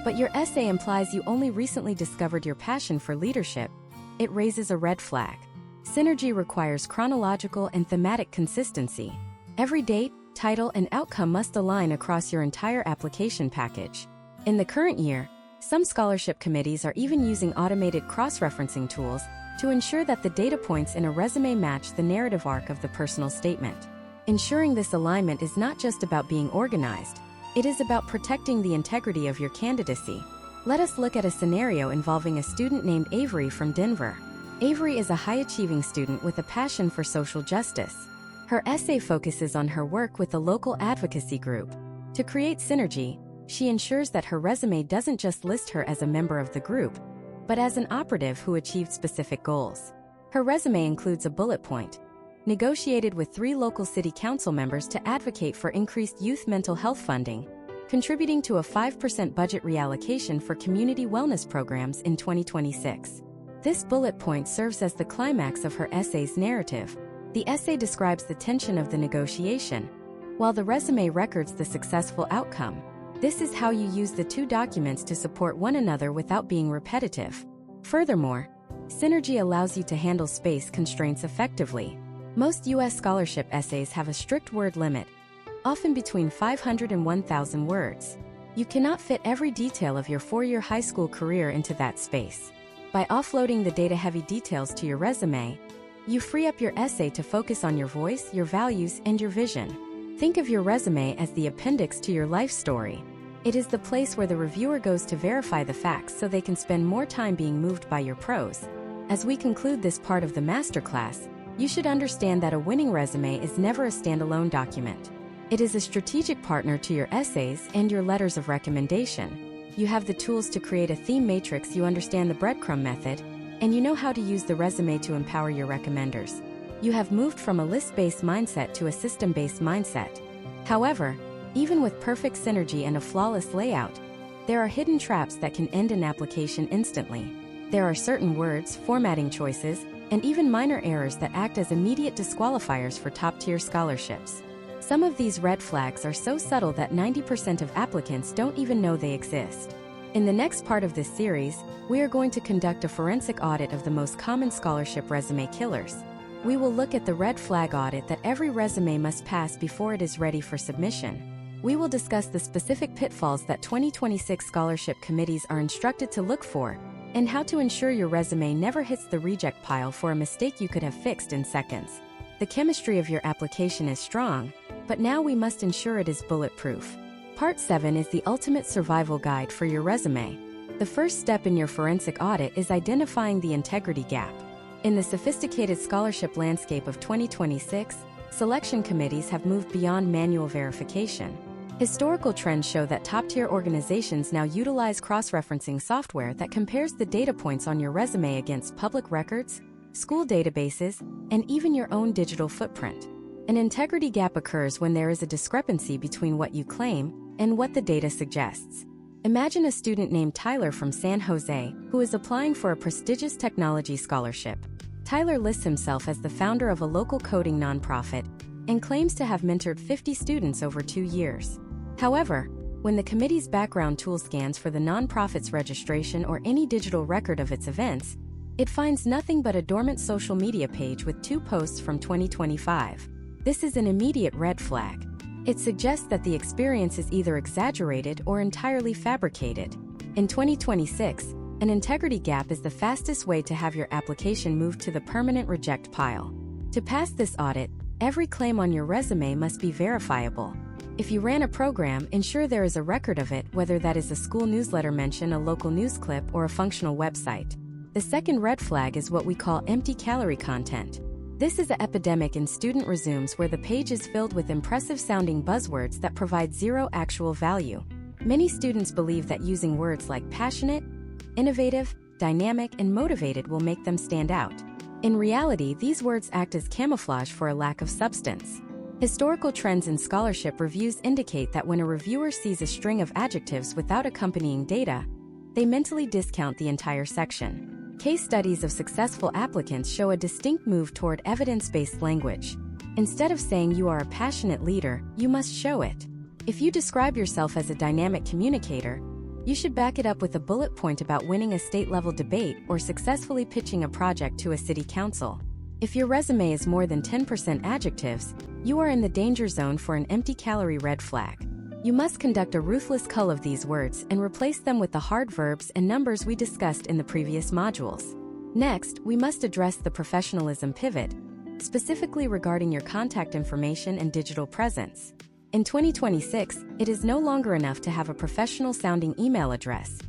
but your essay implies you only recently discovered your passion for leadership, it raises a red flag. Synergy requires chronological and thematic consistency. Every date, title, and outcome must align across your entire application package. In the current year, some scholarship committees are even using automated cross-referencing tools to ensure that the data points in a resume match the narrative arc of the personal statement. Ensuring this alignment is not just about being organized, it is about protecting the integrity of your candidacy. Let us look at a scenario involving a student named Avery from Denver. Avery is a high-achieving student with a passion for social justice. Her essay focuses on her work with a local advocacy group. To create synergy, she ensures that her resume doesn't just list her as a member of the group, but as an operative who achieved specific goals. Her resume includes a bullet point, negotiated with 3 local city council members to advocate for increased youth mental health funding, contributing to a 5% budget reallocation for community wellness programs in 2026. This bullet point serves as the climax of her essay's narrative. The essay describes the tension of the negotiation, while the resume records the successful outcome. This is how you use the 2 documents to support one another without being repetitive. Furthermore, synergy allows you to handle space constraints effectively. Most U.S. scholarship essays have a strict word limit, often between 500 and 1,000 words. You cannot fit every detail of your 4-year high school career into that space. By offloading the data-heavy details to your resume, you free up your essay to focus on your voice, your values, and your vision. Think of your resume as the appendix to your life story. It is the place where the reviewer goes to verify the facts so they can spend more time being moved by your prose. As we conclude this part of the masterclass, you should understand that a winning resume is never a standalone document. It is a strategic partner to your essays and your letters of recommendation. You have the tools to create a theme matrix, you understand the breadcrumb method, and you know how to use the resume to empower your recommenders. You have moved from a list-based mindset to a system-based mindset. However, even with perfect synergy and a flawless layout, there are hidden traps that can end an application instantly. There are certain words, formatting choices, and even minor errors that act as immediate disqualifiers for top-tier scholarships. Some of these red flags are so subtle that 90% of applicants don't even know they exist. In the next part of this series, we are going to conduct a forensic audit of the most common scholarship resume killers. We will look at the red flag audit that every resume must pass before it is ready for submission. We will discuss the specific pitfalls that 2026 scholarship committees are instructed to look for, and how to ensure your resume never hits the reject pile for a mistake you could have fixed in seconds. The chemistry of your application is strong, but now we must ensure it is bulletproof. Part 7 is the ultimate survival guide for your resume. The first step in your forensic audit is identifying the integrity gap. In the sophisticated scholarship landscape of 2026, selection committees have moved beyond manual verification. Historical trends show that top-tier organizations now utilize cross-referencing software that compares the data points on your resume against public records, school databases, and even your own digital footprint. An integrity gap occurs when there is a discrepancy between what you claim and what the data suggests. Imagine a student named Tyler from San Jose who is applying for a prestigious technology scholarship. Tyler lists himself as the founder of a local coding nonprofit and claims to have mentored 50 students over 2 years. However, when the committee's background tool scans for the nonprofit's registration or any digital record of its events, it finds nothing but a dormant social media page with 2 posts from 2025. This is an immediate red flag. It suggests that the experience is either exaggerated or entirely fabricated. In 2026, an integrity gap is the fastest way to have your application moved to the permanent reject pile. To pass this audit, every claim on your resume must be verifiable. If you ran a program, ensure there is a record of it, whether that is a school newsletter mention, a local news clip, or a functional website. The second red flag is what we call empty calorie content. This is an epidemic in student resumes where the page is filled with impressive-sounding buzzwords that provide zero actual value. Many students believe that using words like passionate, innovative, dynamic, and motivated will make them stand out. In reality, these words act as camouflage for a lack of substance. Historical trends in scholarship reviews indicate that when a reviewer sees a string of adjectives without accompanying data, they mentally discount the entire section. Case studies of successful applicants show a distinct move toward evidence-based language. Instead of saying you are a passionate leader, you must show it. If you describe yourself as a dynamic communicator, you should back it up with a bullet point about winning a state-level debate or successfully pitching a project to a city council. If your resume is more than 10% adjectives, you are in the danger zone for an empty calorie red flag. You must conduct a ruthless cull of these words and replace them with the hard verbs and numbers we discussed in the previous modules. Next, we must address the professionalism pivot, specifically regarding your contact information and digital presence. In 2026, it is no longer enough to have a professional-sounding email address.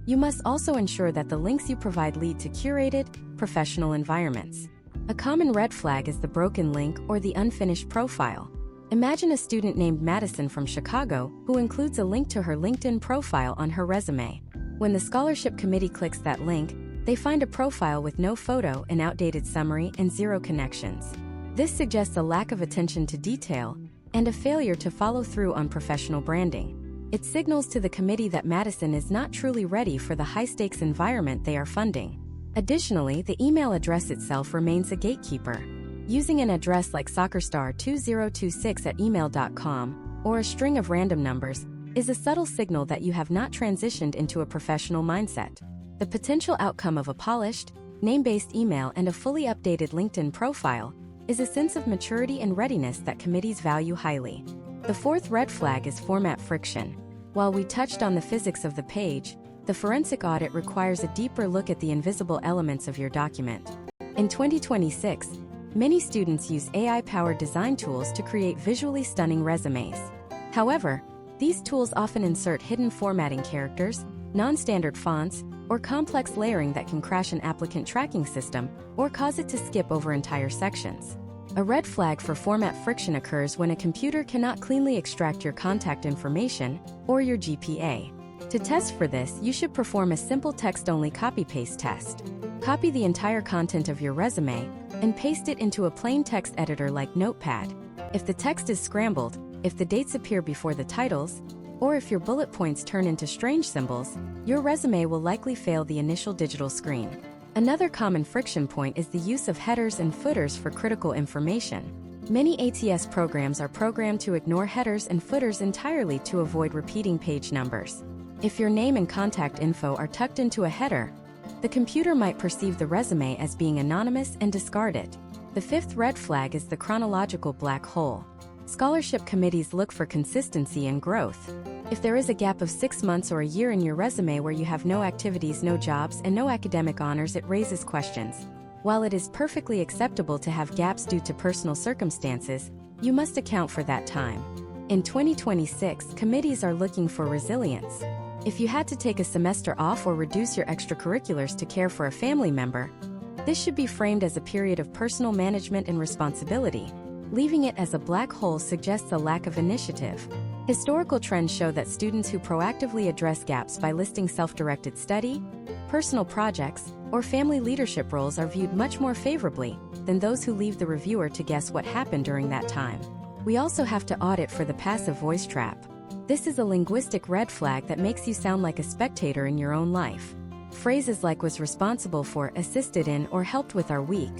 You must also ensure that the links you provide lead to curated, professional environments. A common red flag is the broken link or the unfinished profile. Imagine a student named Madison from Chicago who includes a link to her LinkedIn profile on her resume. When the scholarship committee clicks that link, they find a profile with no photo, an outdated summary, and 0 connections. This suggests a lack of attention to detail and a failure to follow through on professional branding. It signals to the committee that Madison is not truly ready for the high-stakes environment they are funding. Additionally, the email address itself remains a gatekeeper. Using an address like soccerstar2026@email.com or a string of random numbers is a subtle signal that you have not transitioned into a professional mindset. The potential outcome of a polished, name-based email and a fully updated LinkedIn profile is a sense of maturity and readiness that committees value highly. The fourth red flag is format friction. While we touched on the physics of the page, the forensic audit requires a deeper look at the invisible elements of your document. In 2026, Many students use AI-powered design tools to create visually stunning resumes. However, these tools often insert hidden formatting characters, non-standard fonts, or complex layering that can crash an applicant tracking system or cause it to skip over entire sections. A red flag for format friction occurs when a computer cannot cleanly extract your contact information or your GPA. To test for this, you should perform a simple text-only copy-paste test. Copy the entire content of your resume and paste it into a plain text editor like Notepad. If the text is scrambled, if the dates appear before the titles, or if your bullet points turn into strange symbols, your resume will likely fail the initial digital screen. Another common friction point is the use of headers and footers for critical information. Many ATS programs are programmed to ignore headers and footers entirely to avoid repeating page numbers. If your name and contact info are tucked into a header, the computer might perceive the resume as being anonymous and discard it. The fifth red flag is the chronological black hole. Scholarship committees look for consistency and growth. If there is a gap of 6 months or a year in your resume where you have no activities, no jobs, and no academic honors, it raises questions. While it is perfectly acceptable to have gaps due to personal circumstances, you must account for that time. In 2026, committees are looking for resilience. If you had to take a semester off or reduce your extracurriculars to care for a family member, this should be framed as a period of personal management and responsibility. Leaving it as a black hole suggests a lack of initiative. Historical trends show that students who proactively address gaps by listing self-directed study, personal projects, or family leadership roles are viewed much more favorably than those who leave the reviewer to guess what happened during that time. We also have to audit for the passive voice trap. This is a linguistic red flag that makes you sound like a spectator in your own life. Phrases like was responsible for, assisted in, or helped with are weak.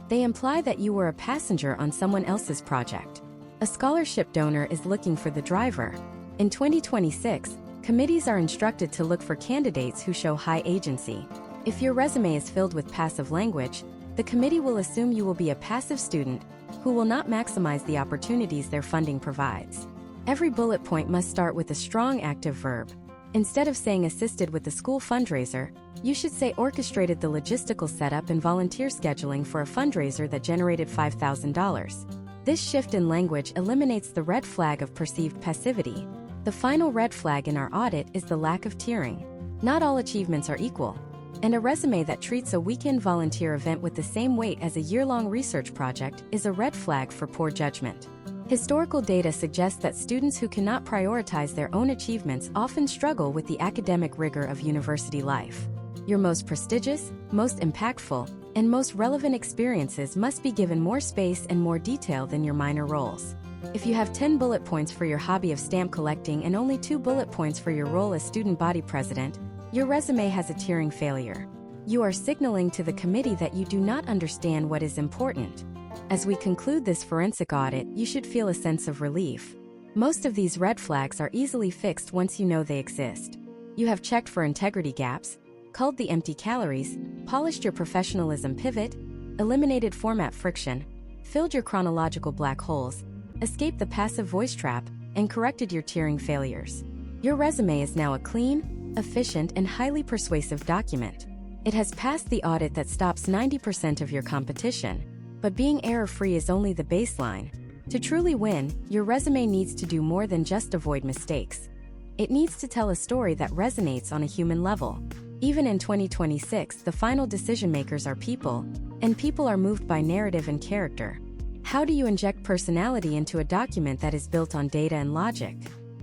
They imply that you were a passenger on someone else's project. A scholarship donor is looking for the driver. In 2026, committees are instructed to look for candidates who show high agency. If your resume is filled with passive language, the committee will assume you will be a passive student who will not maximize the opportunities their funding provides. Every bullet point must start with a strong active verb. Instead of saying assisted with the school fundraiser, you should say orchestrated the logistical setup and volunteer scheduling for a fundraiser that generated $5,000. This shift in language eliminates the red flag of perceived passivity. The final red flag in our audit is the lack of tiering. Not all achievements are equal, and a resume that treats a weekend volunteer event with the same weight as a year-long research project is a red flag for poor judgment. Historical data suggests that students who cannot prioritize their own achievements often struggle with the academic rigor of university life. Your most prestigious, most impactful, and most relevant experiences must be given more space and more detail than your minor roles. If you have 10 bullet points for your hobby of stamp collecting and only 2 bullet points for your role as student body president, your resume has a tiering failure. You are signaling to the committee that you do not understand what is important. As we conclude this forensic audit, you should feel a sense of relief. Most of these red flags are easily fixed once you know they exist. You have checked for integrity gaps, culled the empty calories, polished your professionalism pivot, eliminated format friction, filled your chronological black holes, escaped the passive voice trap, and corrected your tiering failures. Your resume is now a clean, efficient, and highly persuasive document. It has passed the audit that stops 90% of your competition. But being error-free is only the baseline. To truly win, your resume needs to do more than just avoid mistakes. It needs to tell a story that resonates on a human level. Even in 2026, the final decision-makers are people, and people are moved by narrative and character. How do you inject personality into a document that is built on data and logic?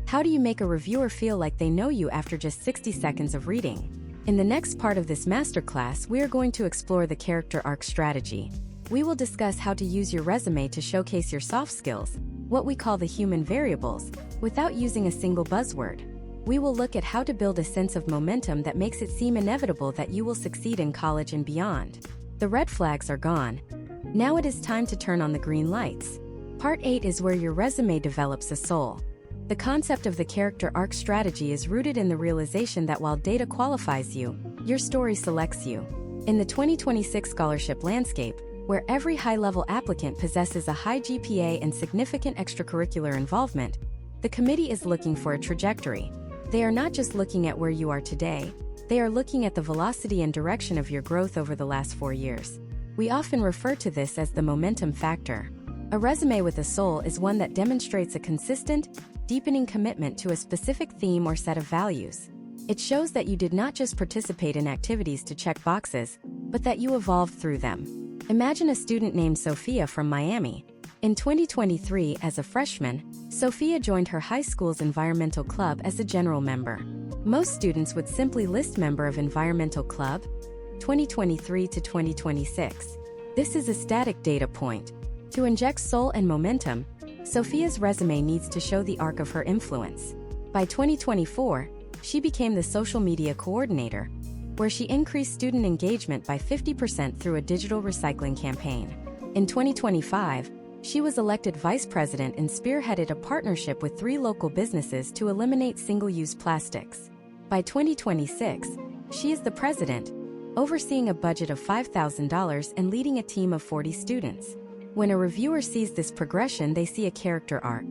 How do you make a reviewer feel like they know you after just 60 seconds of reading? In the next part of this masterclass, we are going to explore the character arc strategy. We will discuss how to use your resume to showcase your soft skills, what we call the human variables, without using a single buzzword. We will look at how to build a sense of momentum that makes it seem inevitable that you will succeed in college and beyond. The red flags are gone. Now it is time to turn on the green lights. Part 8 is where your resume develops a soul. The concept of the character arc strategy is rooted in the realization that while data qualifies you, your story selects you. In the 2026 scholarship landscape, where every high-level applicant possesses a high GPA and significant extracurricular involvement, the committee is looking for a trajectory. They are not just looking at where you are today, they are looking at the velocity and direction of your growth over the last 4 years. We often refer to this as the momentum factor. A resume with a soul is one that demonstrates a consistent, deepening commitment to a specific theme or set of values. It shows that you did not just participate in activities to check boxes, but that you evolved through them. Imagine a student named Sophia from Miami. In 2023, as a freshman, Sophia joined her high school's environmental club as a general member. Most students would simply list member of environmental club, 2023 to 2026. This is a static data point. To inject soul and momentum, Sophia's resume needs to show the arc of her influence. By 2024, she became the social media coordinator, where she increased student engagement by 50% through a digital recycling campaign. In 2025, she was elected vice president and spearheaded a partnership with 3 local businesses to eliminate single-use plastics. By 2026, she is the president, overseeing a budget of $5,000 and leading a team of 40 students. When a reviewer sees this progression, they see a character arc.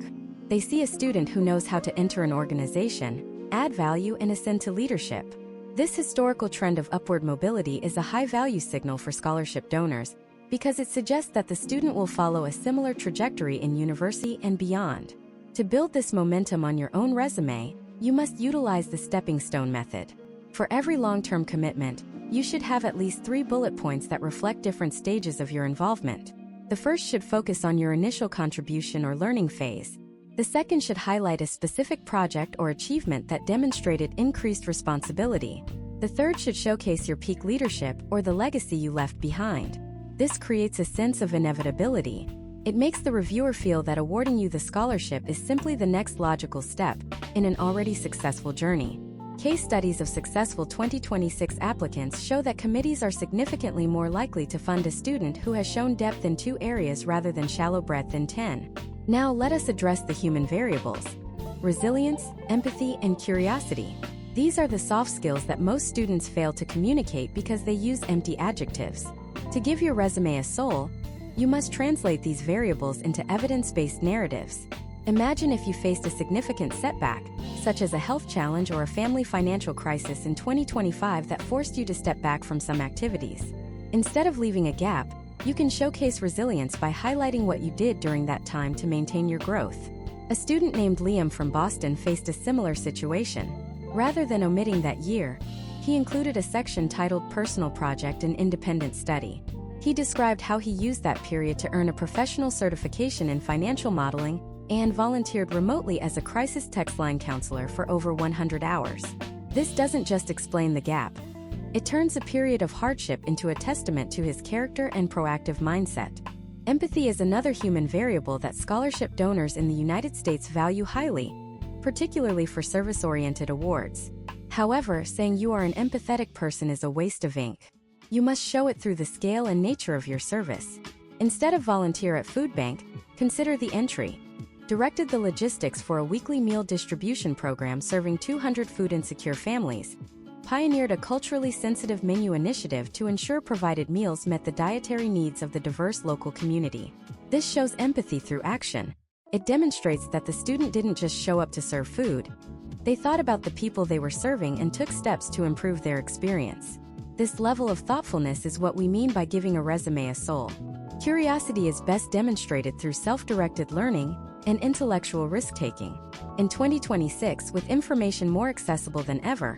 They see a student who knows how to enter an organization, add value, and ascend to leadership. This historical trend of upward mobility is a high-value signal for scholarship donors because it suggests that the student will follow a similar trajectory in university and beyond. To build this momentum on your own resume, you must utilize the stepping stone method. For every long-term commitment, you should have at least 3 bullet points that reflect different stages of your involvement. The first should focus on your initial contribution or learning phase. The second should highlight a specific project or achievement that demonstrated increased responsibility. The third should showcase your peak leadership or the legacy you left behind. This creates a sense of inevitability. It makes the reviewer feel that awarding you the scholarship is simply the next logical step in an already successful journey. Case studies of successful 2026 applicants show that committees are significantly more likely to fund a student who has shown depth in 2 areas rather than shallow breadth in 10. Now let us address the human variables: resilience, empathy, and curiosity. These are the soft skills that most students fail to communicate because they use empty adjectives. To give your resume a soul, you must translate these variables into evidence-based narratives. Imagine if you faced a significant setback, such as a health challenge or a family financial crisis in 2025 that forced you to step back from some activities. Instead of leaving a gap, you can showcase resilience by highlighting what you did during that time to maintain your growth. A student named Liam from Boston faced a similar situation. Rather than omitting that year, he included a section titled Personal Project and Independent Study. He described how he used that period to earn a professional certification in financial modeling and volunteered remotely as a crisis text line counselor for over 100 hours. This doesn't just explain the gap. It turns a period of hardship into a testament to his character and proactive mindset. Empathy is another human variable that scholarship donors in the United States value highly, particularly for service-oriented awards. However, saying you are an empathetic person is a waste of ink. You must show it through the scale and nature of your service. Instead of volunteer at food bank, consider the entry. Directed the logistics for a weekly meal distribution program serving 200 food-insecure families. Pioneered a culturally sensitive menu initiative to ensure provided meals met the dietary needs of the diverse local community. This shows empathy through action. It demonstrates that the student didn't just show up to serve food. They thought about the people they were serving and took steps to improve their experience. This level of thoughtfulness is what we mean by giving a resume a soul. Curiosity is best demonstrated through self-directed learning and intellectual risk-taking. In 2026, with information more accessible than ever,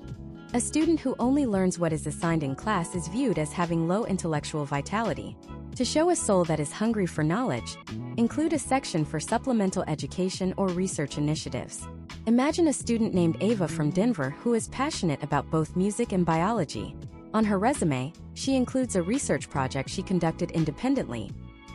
a student who only learns what is assigned in class is viewed as having low intellectual vitality. To show a soul that is hungry for knowledge, include a section for supplemental education or research initiatives. Imagine a student named Ava from Denver who is passionate about both music and biology. On her resume, she includes a research project she conducted independently,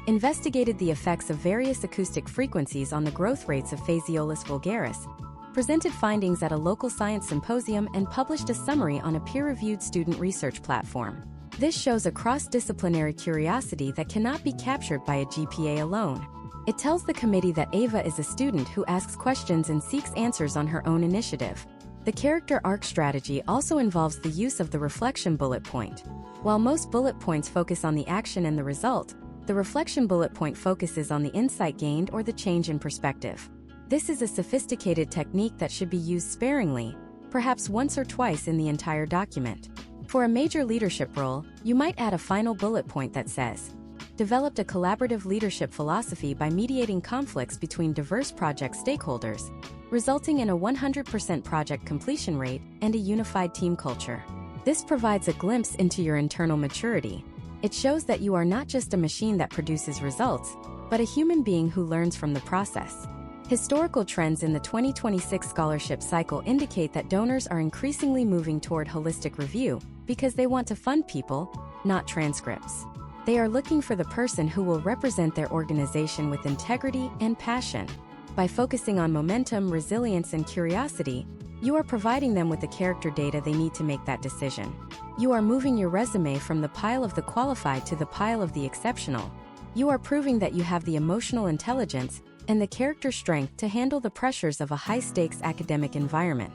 investigated the effects of various acoustic frequencies on the growth rates of Phaseolus vulgaris, presented findings at a local science symposium, and published a summary on a peer-reviewed student research platform. This shows a cross-disciplinary curiosity that cannot be captured by a GPA alone. It tells the committee that Ava is a student who asks questions and seeks answers on her own initiative. The character arc strategy also involves the use of the reflection bullet point. While most bullet points focus on the action and the result, the reflection bullet point focuses on the insight gained or the change in perspective. This is a sophisticated technique that should be used sparingly, perhaps once or twice in the entire document. For a major leadership role, you might add a final bullet point that says, developed a collaborative leadership philosophy by mediating conflicts between diverse project stakeholders, resulting in a 100% project completion rate and a unified team culture. This provides a glimpse into your internal maturity. It shows that you are not just a machine that produces results, but a human being who learns from the process. Historical trends in the 2026 scholarship cycle indicate that donors are increasingly moving toward holistic review because they want to fund people, not transcripts. They are looking for the person who will represent their organization with integrity and passion. By focusing on momentum, resilience, and curiosity, you are providing them with the character data they need to make that decision. You are moving your resume from the pile of the qualified to the pile of the exceptional. You are proving that you have the emotional intelligence and the character strength to handle the pressures of a high-stakes academic environment.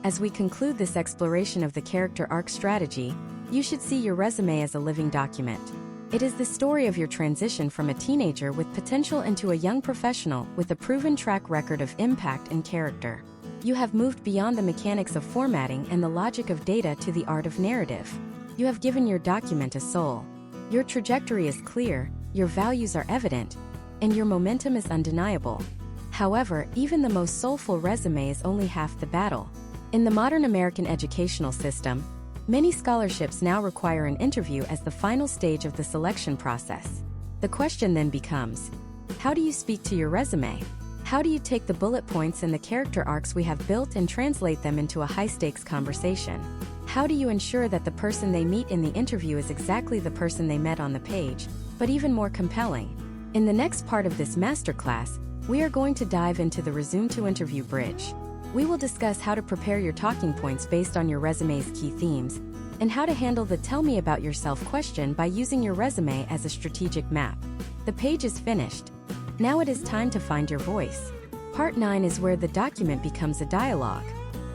As we conclude this exploration of the character arc strategy, you should see your resume as a living document. It is the story of your transition from a teenager with potential into a young professional with a proven track record of impact and character. You have moved beyond the mechanics of formatting and the logic of data to the art of narrative. You have given your document a soul. Your trajectory is clear, your values are evident, and your momentum is undeniable. However, even the most soulful resume is only half the battle. In the modern American educational system, many scholarships now require an interview as the final stage of the selection process. The question then becomes, how do you speak to your resume? How do you take the bullet points and the character arcs we have built and translate them into a high-stakes conversation? How do you ensure that the person they meet in the interview is exactly the person they met on the page, but even more compelling? In the next part of this masterclass, we are going to dive into the resume to interview bridge. We will discuss how to prepare your talking points based on your resume's key themes, and how to handle the tell me about yourself question by using your resume as a strategic map. The page is finished. Now it is time to find your voice. Part 9 is where the document becomes a dialogue.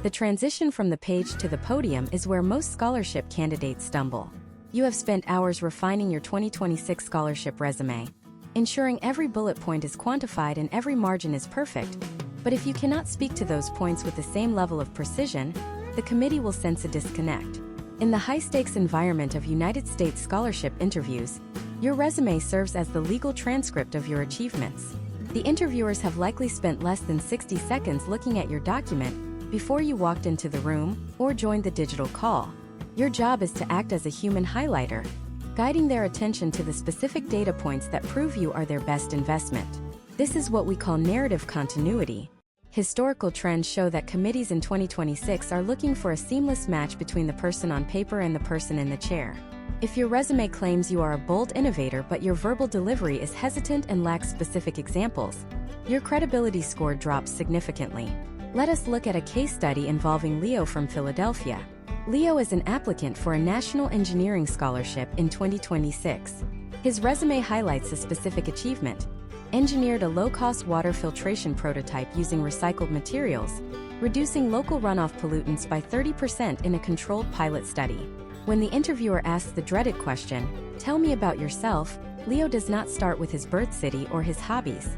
The transition from the page to the podium is where most scholarship candidates stumble. You have spent hours refining your 2026 scholarship resume, ensuring every bullet point is quantified and every margin is perfect. But if you cannot speak to those points with the same level of precision, the committee will sense a disconnect. In the high-stakes environment of United States scholarship interviews, your resume serves as the legal transcript of your achievements. The interviewers have likely spent less than 60 seconds looking at your document before you walked into the room or joined the digital call. Your job is to act as a human highlighter, guiding their attention to the specific data points that prove you are their best investment. This is what we call narrative continuity. Historical trends show that committees in 2026 are looking for a seamless match between the person on paper and the person in the chair. If your resume claims you are a bold innovator but your verbal delivery is hesitant and lacks specific examples, your credibility score drops significantly. Let us look at a case study involving Leo from Philadelphia. Leo is an applicant for a National Engineering Scholarship in 2026. His resume highlights a specific achievement: engineered a low-cost water filtration prototype using recycled materials, reducing local runoff pollutants by 30% in a controlled pilot study. When the interviewer asks the dreaded question, "Tell me about yourself," Leo does not start with his birth city or his hobbies.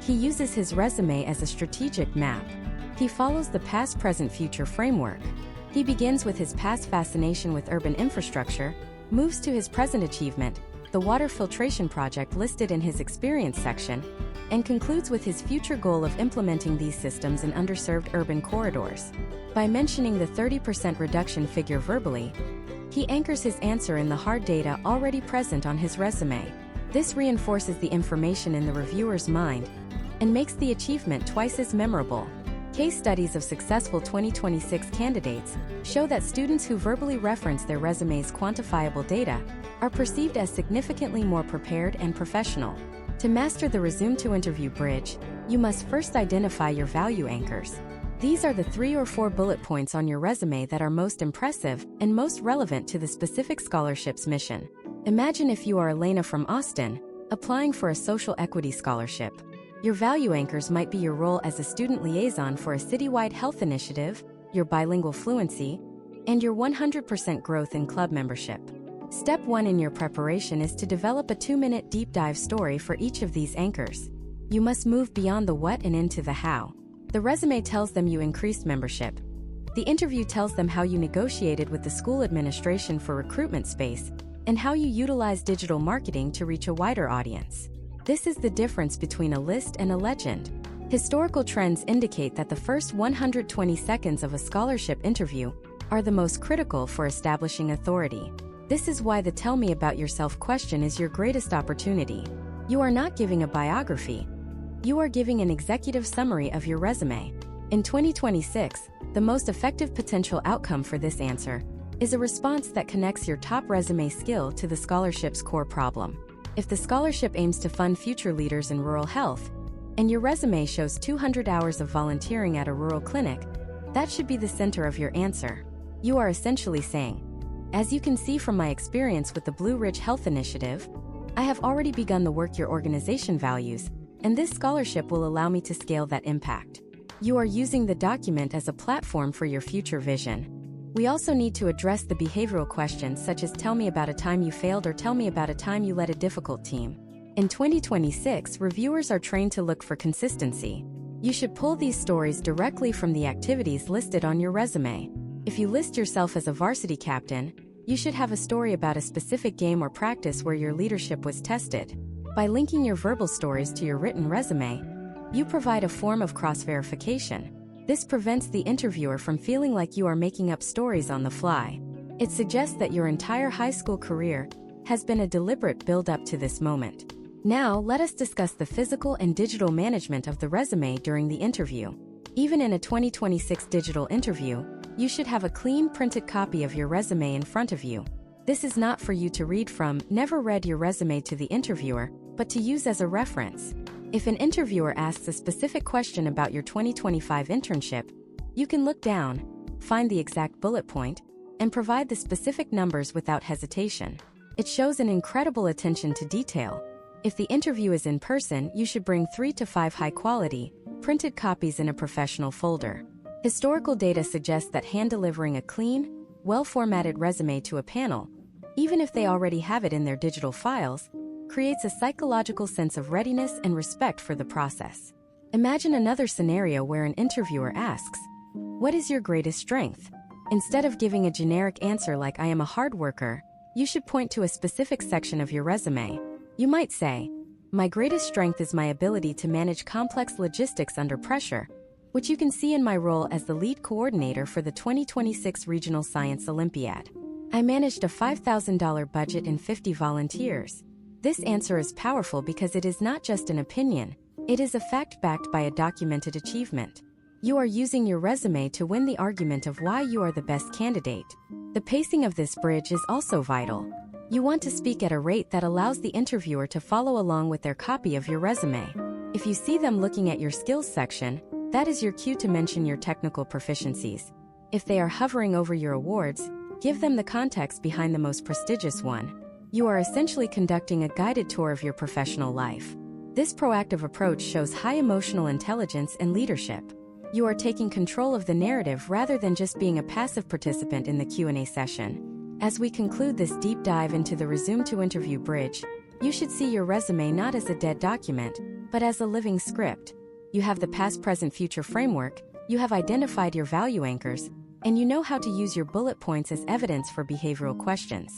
He uses his resume as a strategic map. He follows the past-present-future framework. He begins with his past fascination with urban infrastructure, moves to his present achievement, the water filtration project listed in his experience section, and concludes with his future goal of implementing these systems in underserved urban corridors. By mentioning the 30% reduction figure verbally, he anchors his answer in the hard data already present on his resume. This reinforces the information in the reviewer's mind and makes the achievement twice as memorable. Case studies of successful 2026 candidates show that students who verbally reference their resume's quantifiable data are perceived as significantly more prepared and professional. To master the resume to interview bridge, you must first identify your value anchors. These are the 3 or 4 bullet points on your resume that are most impressive and most relevant to the specific scholarship's mission. Imagine if you are Elena from Austin, applying for a social equity scholarship. Your value anchors might be your role as a student liaison for a citywide health initiative, your bilingual fluency, and your 100% growth in club membership. Step 1 in your preparation is to develop a 2-minute deep dive story for each of these anchors. You must move beyond the what and into the how. The resume tells them you increased membership, The interview tells them how you negotiated with the school administration for recruitment space and how you utilize digital marketing to reach a wider audience. This is the difference between a list and a legend. Historical trends indicate that the first 120 seconds of a scholarship interview are the most critical for establishing authority. This is why the "tell me about yourself" question is your greatest opportunity. You are not giving a biography. You are giving an executive summary of your resume. In 2026, the most effective potential outcome for this answer is a response that connects your top resume skill to the scholarship's core problem. If the scholarship aims to fund future leaders in rural health, and your resume shows 200 hours of volunteering at a rural clinic, that should be the center of your answer. You are essentially saying, "As you can see from my experience with the Blue Ridge Health Initiative, I have already begun the work your organization values, and this scholarship will allow me to scale that impact." You are using the document as a platform for your future vision. We also need to address the behavioral questions such as "tell me about a time you failed" or "tell me about a time you led a difficult team." In 2026, reviewers are trained to look for consistency. You should pull these stories directly from the activities listed on your resume. If you list yourself as a varsity captain, you should have a story about a specific game or practice where your leadership was tested. By linking your verbal stories to your written resume, you provide a form of cross-verification. This prevents the interviewer from feeling like you are making up stories on the fly. It suggests that your entire high school career has been a deliberate build-up to this moment. Now, let us discuss the physical and digital management of the resume during the interview. Even in a 2026 digital interview, you should have a clean printed copy of your resume in front of you. This is not for you to read from. Never read your resume to the interviewer, but to use as a reference. If an interviewer asks a specific question about your 2025 internship, you can look down, find the exact bullet point, and provide the specific numbers without hesitation. It shows an incredible attention to detail. If the interview is in person, you should bring 3 to 5 high-quality, printed copies in a professional folder. Historical data suggests that hand-delivering a clean, well-formatted resume to a panel, even if they already have it in their digital files, creates a psychological sense of readiness and respect for the process. Imagine another scenario where an interviewer asks, "What is your greatest strength?" Instead of giving a generic answer like "I am a hard worker," you should point to a specific section of your resume. You might say, "My greatest strength is my ability to manage complex logistics under pressure," which you can see in my role as the lead coordinator for the 2026 Regional Science Olympiad. I managed a $5,000 budget and 50 volunteers. This answer is powerful because it is not just an opinion, it is a fact backed by a documented achievement. You are using your resume to win the argument of why you are the best candidate. The pacing of this bridge is also vital. You want to speak at a rate that allows the interviewer to follow along with their copy of your resume. If you see them looking at your skills section, that is your cue to mention your technical proficiencies. If they are hovering over your awards, give them the context behind the most prestigious one. You are essentially conducting a guided tour of your professional life. This proactive approach shows high emotional intelligence and leadership. You are taking control of the narrative rather than just being a passive participant in the Q&A session. As we conclude this deep dive into the resume to interview bridge, you should see your resume not as a dead document, but as a living script. You have the past, present, future framework, you have identified your value anchors, and you know how to use your bullet points as evidence for behavioral questions.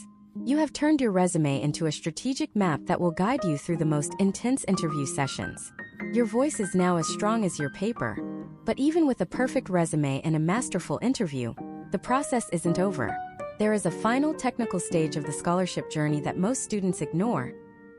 You have turned your resume into a strategic map that will guide you through the most intense interview sessions. Your voice is now as strong as your paper. But even with a perfect resume and a masterful interview, the process isn't over. There is a final technical stage of the scholarship journey that most students ignore,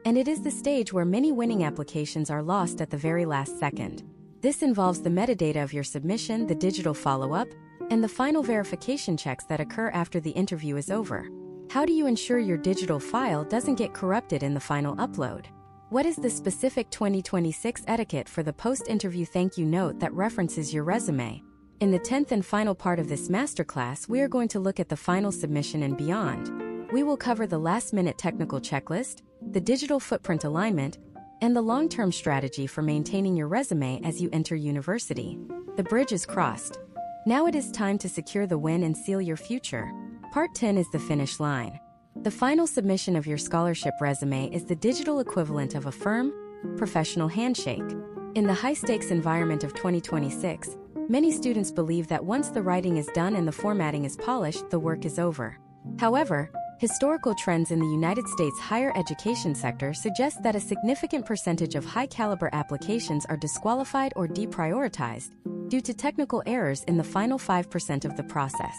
and it is the stage where many winning applications are lost at the very last second. This involves the metadata of your submission, the digital follow-up, and the final verification checks that occur after the interview is over. How do you ensure your digital file doesn't get corrupted in the final upload? What is the specific 2026 etiquette for the post-interview thank you note that references your resume? In the 10th and final part of this masterclass, we are going to look at the final submission and beyond. We will cover the last-minute technical checklist, the digital footprint alignment, and the long-term strategy for maintaining your resume as you enter university. The bridge is crossed. Now it is time to secure the win and seal your future. Part 10 is the finish line. The final submission of your scholarship resume is the digital equivalent of a firm, professional handshake. In the high-stakes environment of 2026, Many students believe that once the writing is done and the formatting is polished, the work is over. However, historical trends in the United States higher education sector suggest that a significant percentage of high-caliber applications are disqualified or deprioritized due to technical errors in the final 5% of the process.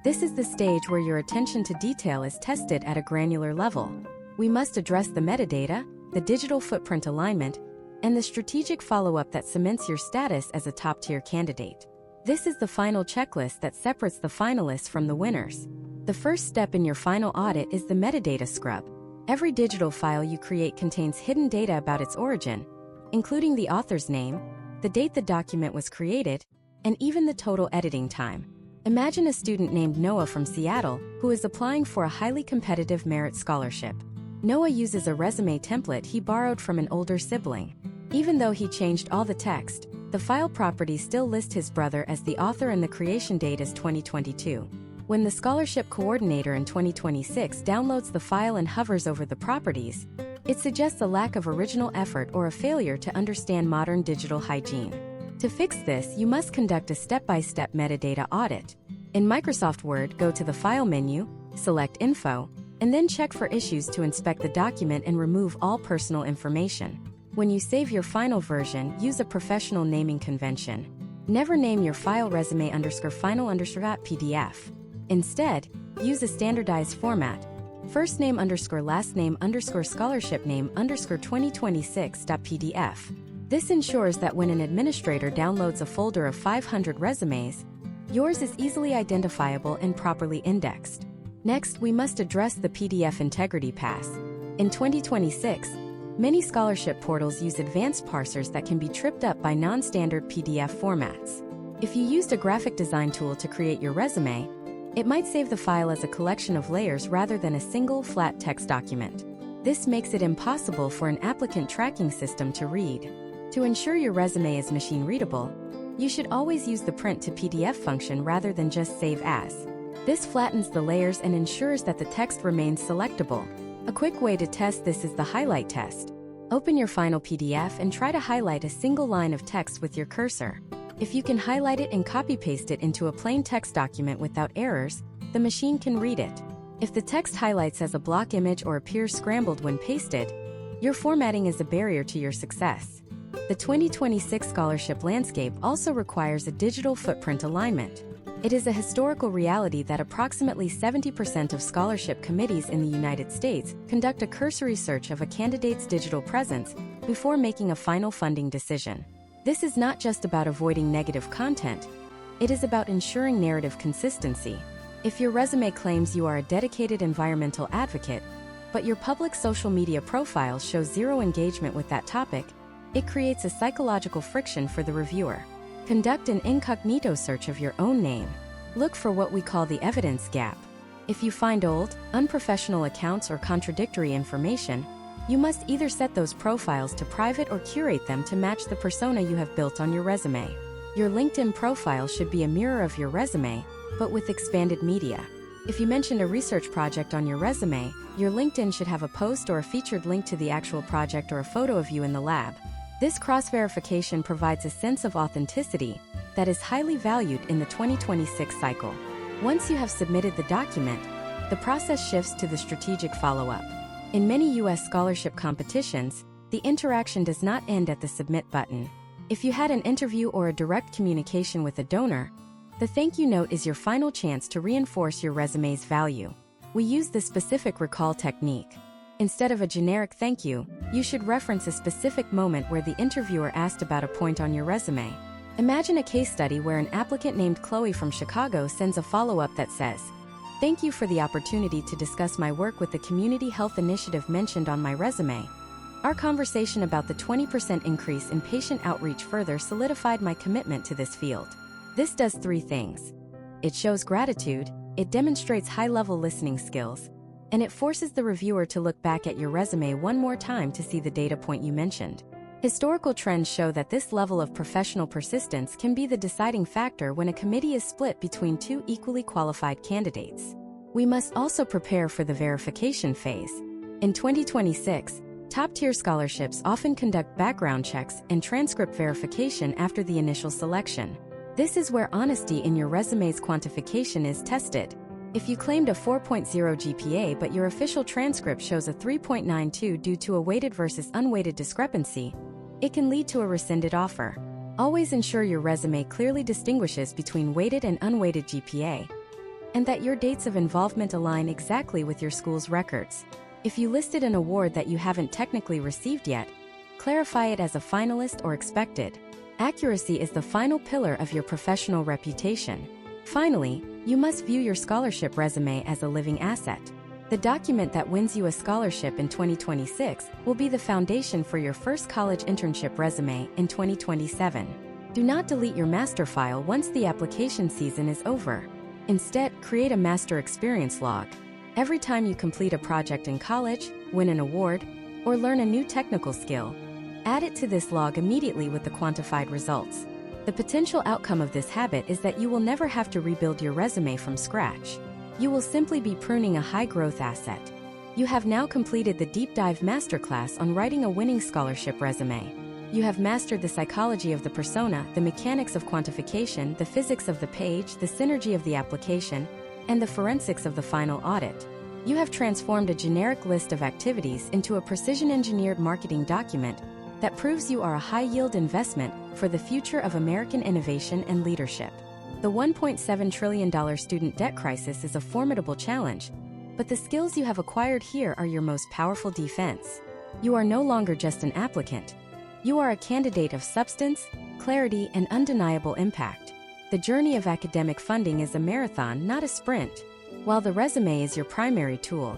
This is the stage where your attention to detail is tested at a granular level. We must address the metadata, the digital footprint alignment, and the strategic follow-up that cements your status as a top-tier candidate. This is the final checklist that separates the finalists from the winners. The first step in your final audit is the metadata scrub. Every digital file you create contains hidden data about its origin, including the author's name, the date the document was created, and even the total editing time. Imagine a student named Noah from Seattle who is applying for a highly competitive merit scholarship. Noah uses a resume template he borrowed from an older sibling. Even though he changed all the text, the file properties still list his brother as the author and the creation date is 2022. When the scholarship coordinator in 2026 downloads the file and hovers over the properties, it suggests a lack of original effort or a failure to understand modern digital hygiene. To fix this, you must conduct a step-by-step metadata audit. In Microsoft Word, go to the File menu, select Info, and then check for issues to inspect the document and remove all personal information. When you save your final version, use a professional naming convention. Never name your file resume_final_.pdf. Instead, use a standardized format, first name _ last name _ scholarship name _ 2026.pdf. This ensures that when an administrator downloads a folder of 500 resumes, yours is easily identifiable and properly indexed. Next, we must address the PDF integrity pass. In 2026, many scholarship portals use advanced parsers that can be tripped up by non-standard PDF formats. If you used a graphic design tool to create your resume, it might save the file as a collection of layers rather than a single, flat text document. This makes it impossible for an applicant tracking system to read. To ensure your resume is machine-readable, you should always use the Print to PDF function rather than just Save As. This flattens the layers and ensures that the text remains selectable. A quick way to test this is the highlight test. Open your final PDF and try to highlight a single line of text with your cursor. If you can highlight it and copy-paste it into a plain text document without errors, the machine can read it. If the text highlights as a block image or appears scrambled when pasted, your formatting is a barrier to your success. The 2026 scholarship landscape also requires a digital footprint alignment. It is a historical reality that approximately 70% of scholarship committees in the United States conduct a cursory search of a candidate's digital presence before making a final funding decision. This is not just about avoiding negative content, it is about ensuring narrative consistency. If your resume claims you are a dedicated environmental advocate, but your public social media profile shows zero engagement with that topic, it creates a psychological friction for the reviewer. Conduct an incognito search of your own name. Look for what we call the evidence gap. If you find old, unprofessional accounts or contradictory information, you must either set those profiles to private or curate them to match the persona you have built on your resume. Your LinkedIn profile should be a mirror of your resume, but with expanded media. If you mentioned a research project on your resume, your LinkedIn should have a post or a featured link to the actual project or a photo of you in the lab. This cross-verification provides a sense of authenticity that is highly valued in the 2026 cycle. Once you have submitted the document, the process shifts to the strategic follow-up. In many U.S. scholarship competitions, the interaction does not end at the submit button. If you had an interview or a direct communication with a donor, the thank you note is your final chance to reinforce your resume's value. We use the specific recall technique. Instead of a generic thank you, you should reference a specific moment where the interviewer asked about a point on your resume. Imagine a case study where an applicant named Chloe from Chicago sends a follow-up that says, "Thank you for the opportunity to discuss my work with the community health initiative mentioned on my resume. Our conversation about the 20% increase in patient outreach further solidified my commitment to this field." This does three things. It shows gratitude, it demonstrates high-level listening skills, and it forces the reviewer to look back at your resume one more time to see the data point you mentioned. Historical trends show that this level of professional persistence can be the deciding factor when a committee is split between two equally qualified candidates. We must also prepare for the verification phase. In 2026, top-tier scholarships often conduct background checks and transcript verification after the initial selection. This is where honesty in your resume's quantification is tested. If you claimed a 4.0 GPA but your official transcript shows a 3.92 due to a weighted versus unweighted discrepancy, it can lead to a rescinded offer. Always ensure your resume clearly distinguishes between weighted and unweighted GPA, and that your dates of involvement align exactly with your school's records. If you listed an award that you haven't technically received yet, clarify it as a finalist or expected. Accuracy is the final pillar of your professional reputation. Finally, you must view your scholarship resume as a living asset. The document that wins you a scholarship in 2026 will be the foundation for your first college internship resume in 2027. Do not delete your master file once the application season is over. Instead, create a master experience log. Every time you complete a project in college, win an award, or learn a new technical skill, add it to this log immediately with the quantified results. The potential outcome of this habit is that you will never have to rebuild your resume from scratch. You will simply be pruning a high-growth asset. You have now completed the Deep Dive Masterclass on writing a winning scholarship resume. You have mastered the psychology of the persona, the mechanics of quantification, the physics of the page, the synergy of the application, and the forensics of the final audit. You have transformed a generic list of activities into a precision-engineered marketing document that proves you are a high-yield investment for the future of American innovation and leadership. The $1.7 trillion student debt crisis is a formidable challenge, but the skills you have acquired here are your most powerful defense. You are no longer just an applicant. You are a candidate of substance, clarity, and undeniable impact. The journey of academic funding is a marathon, not a sprint. While the resume is your primary tool,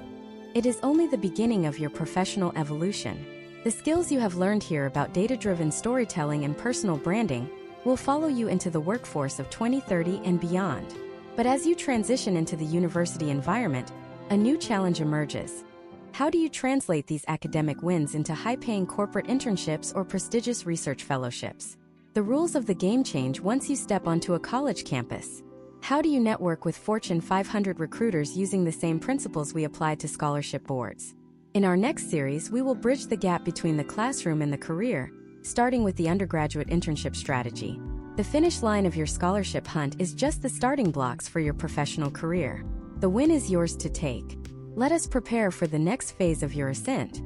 it is only the beginning of your professional evolution. The skills you have learned here about data-driven storytelling and personal branding will follow you into the workforce of 2030 and beyond. But as you transition into the university environment, a new challenge emerges. How do you translate these academic wins into high-paying corporate internships or prestigious research fellowships? The rules of the game change once you step onto a college campus. How do you network with Fortune 500 recruiters using the same principles we apply to scholarship boards? In our next series, we will bridge the gap between the classroom and the career, starting with the undergraduate internship strategy. The finish line of your scholarship hunt is just the starting blocks for your professional career. The win is yours to take. Let us prepare for the next phase of your ascent.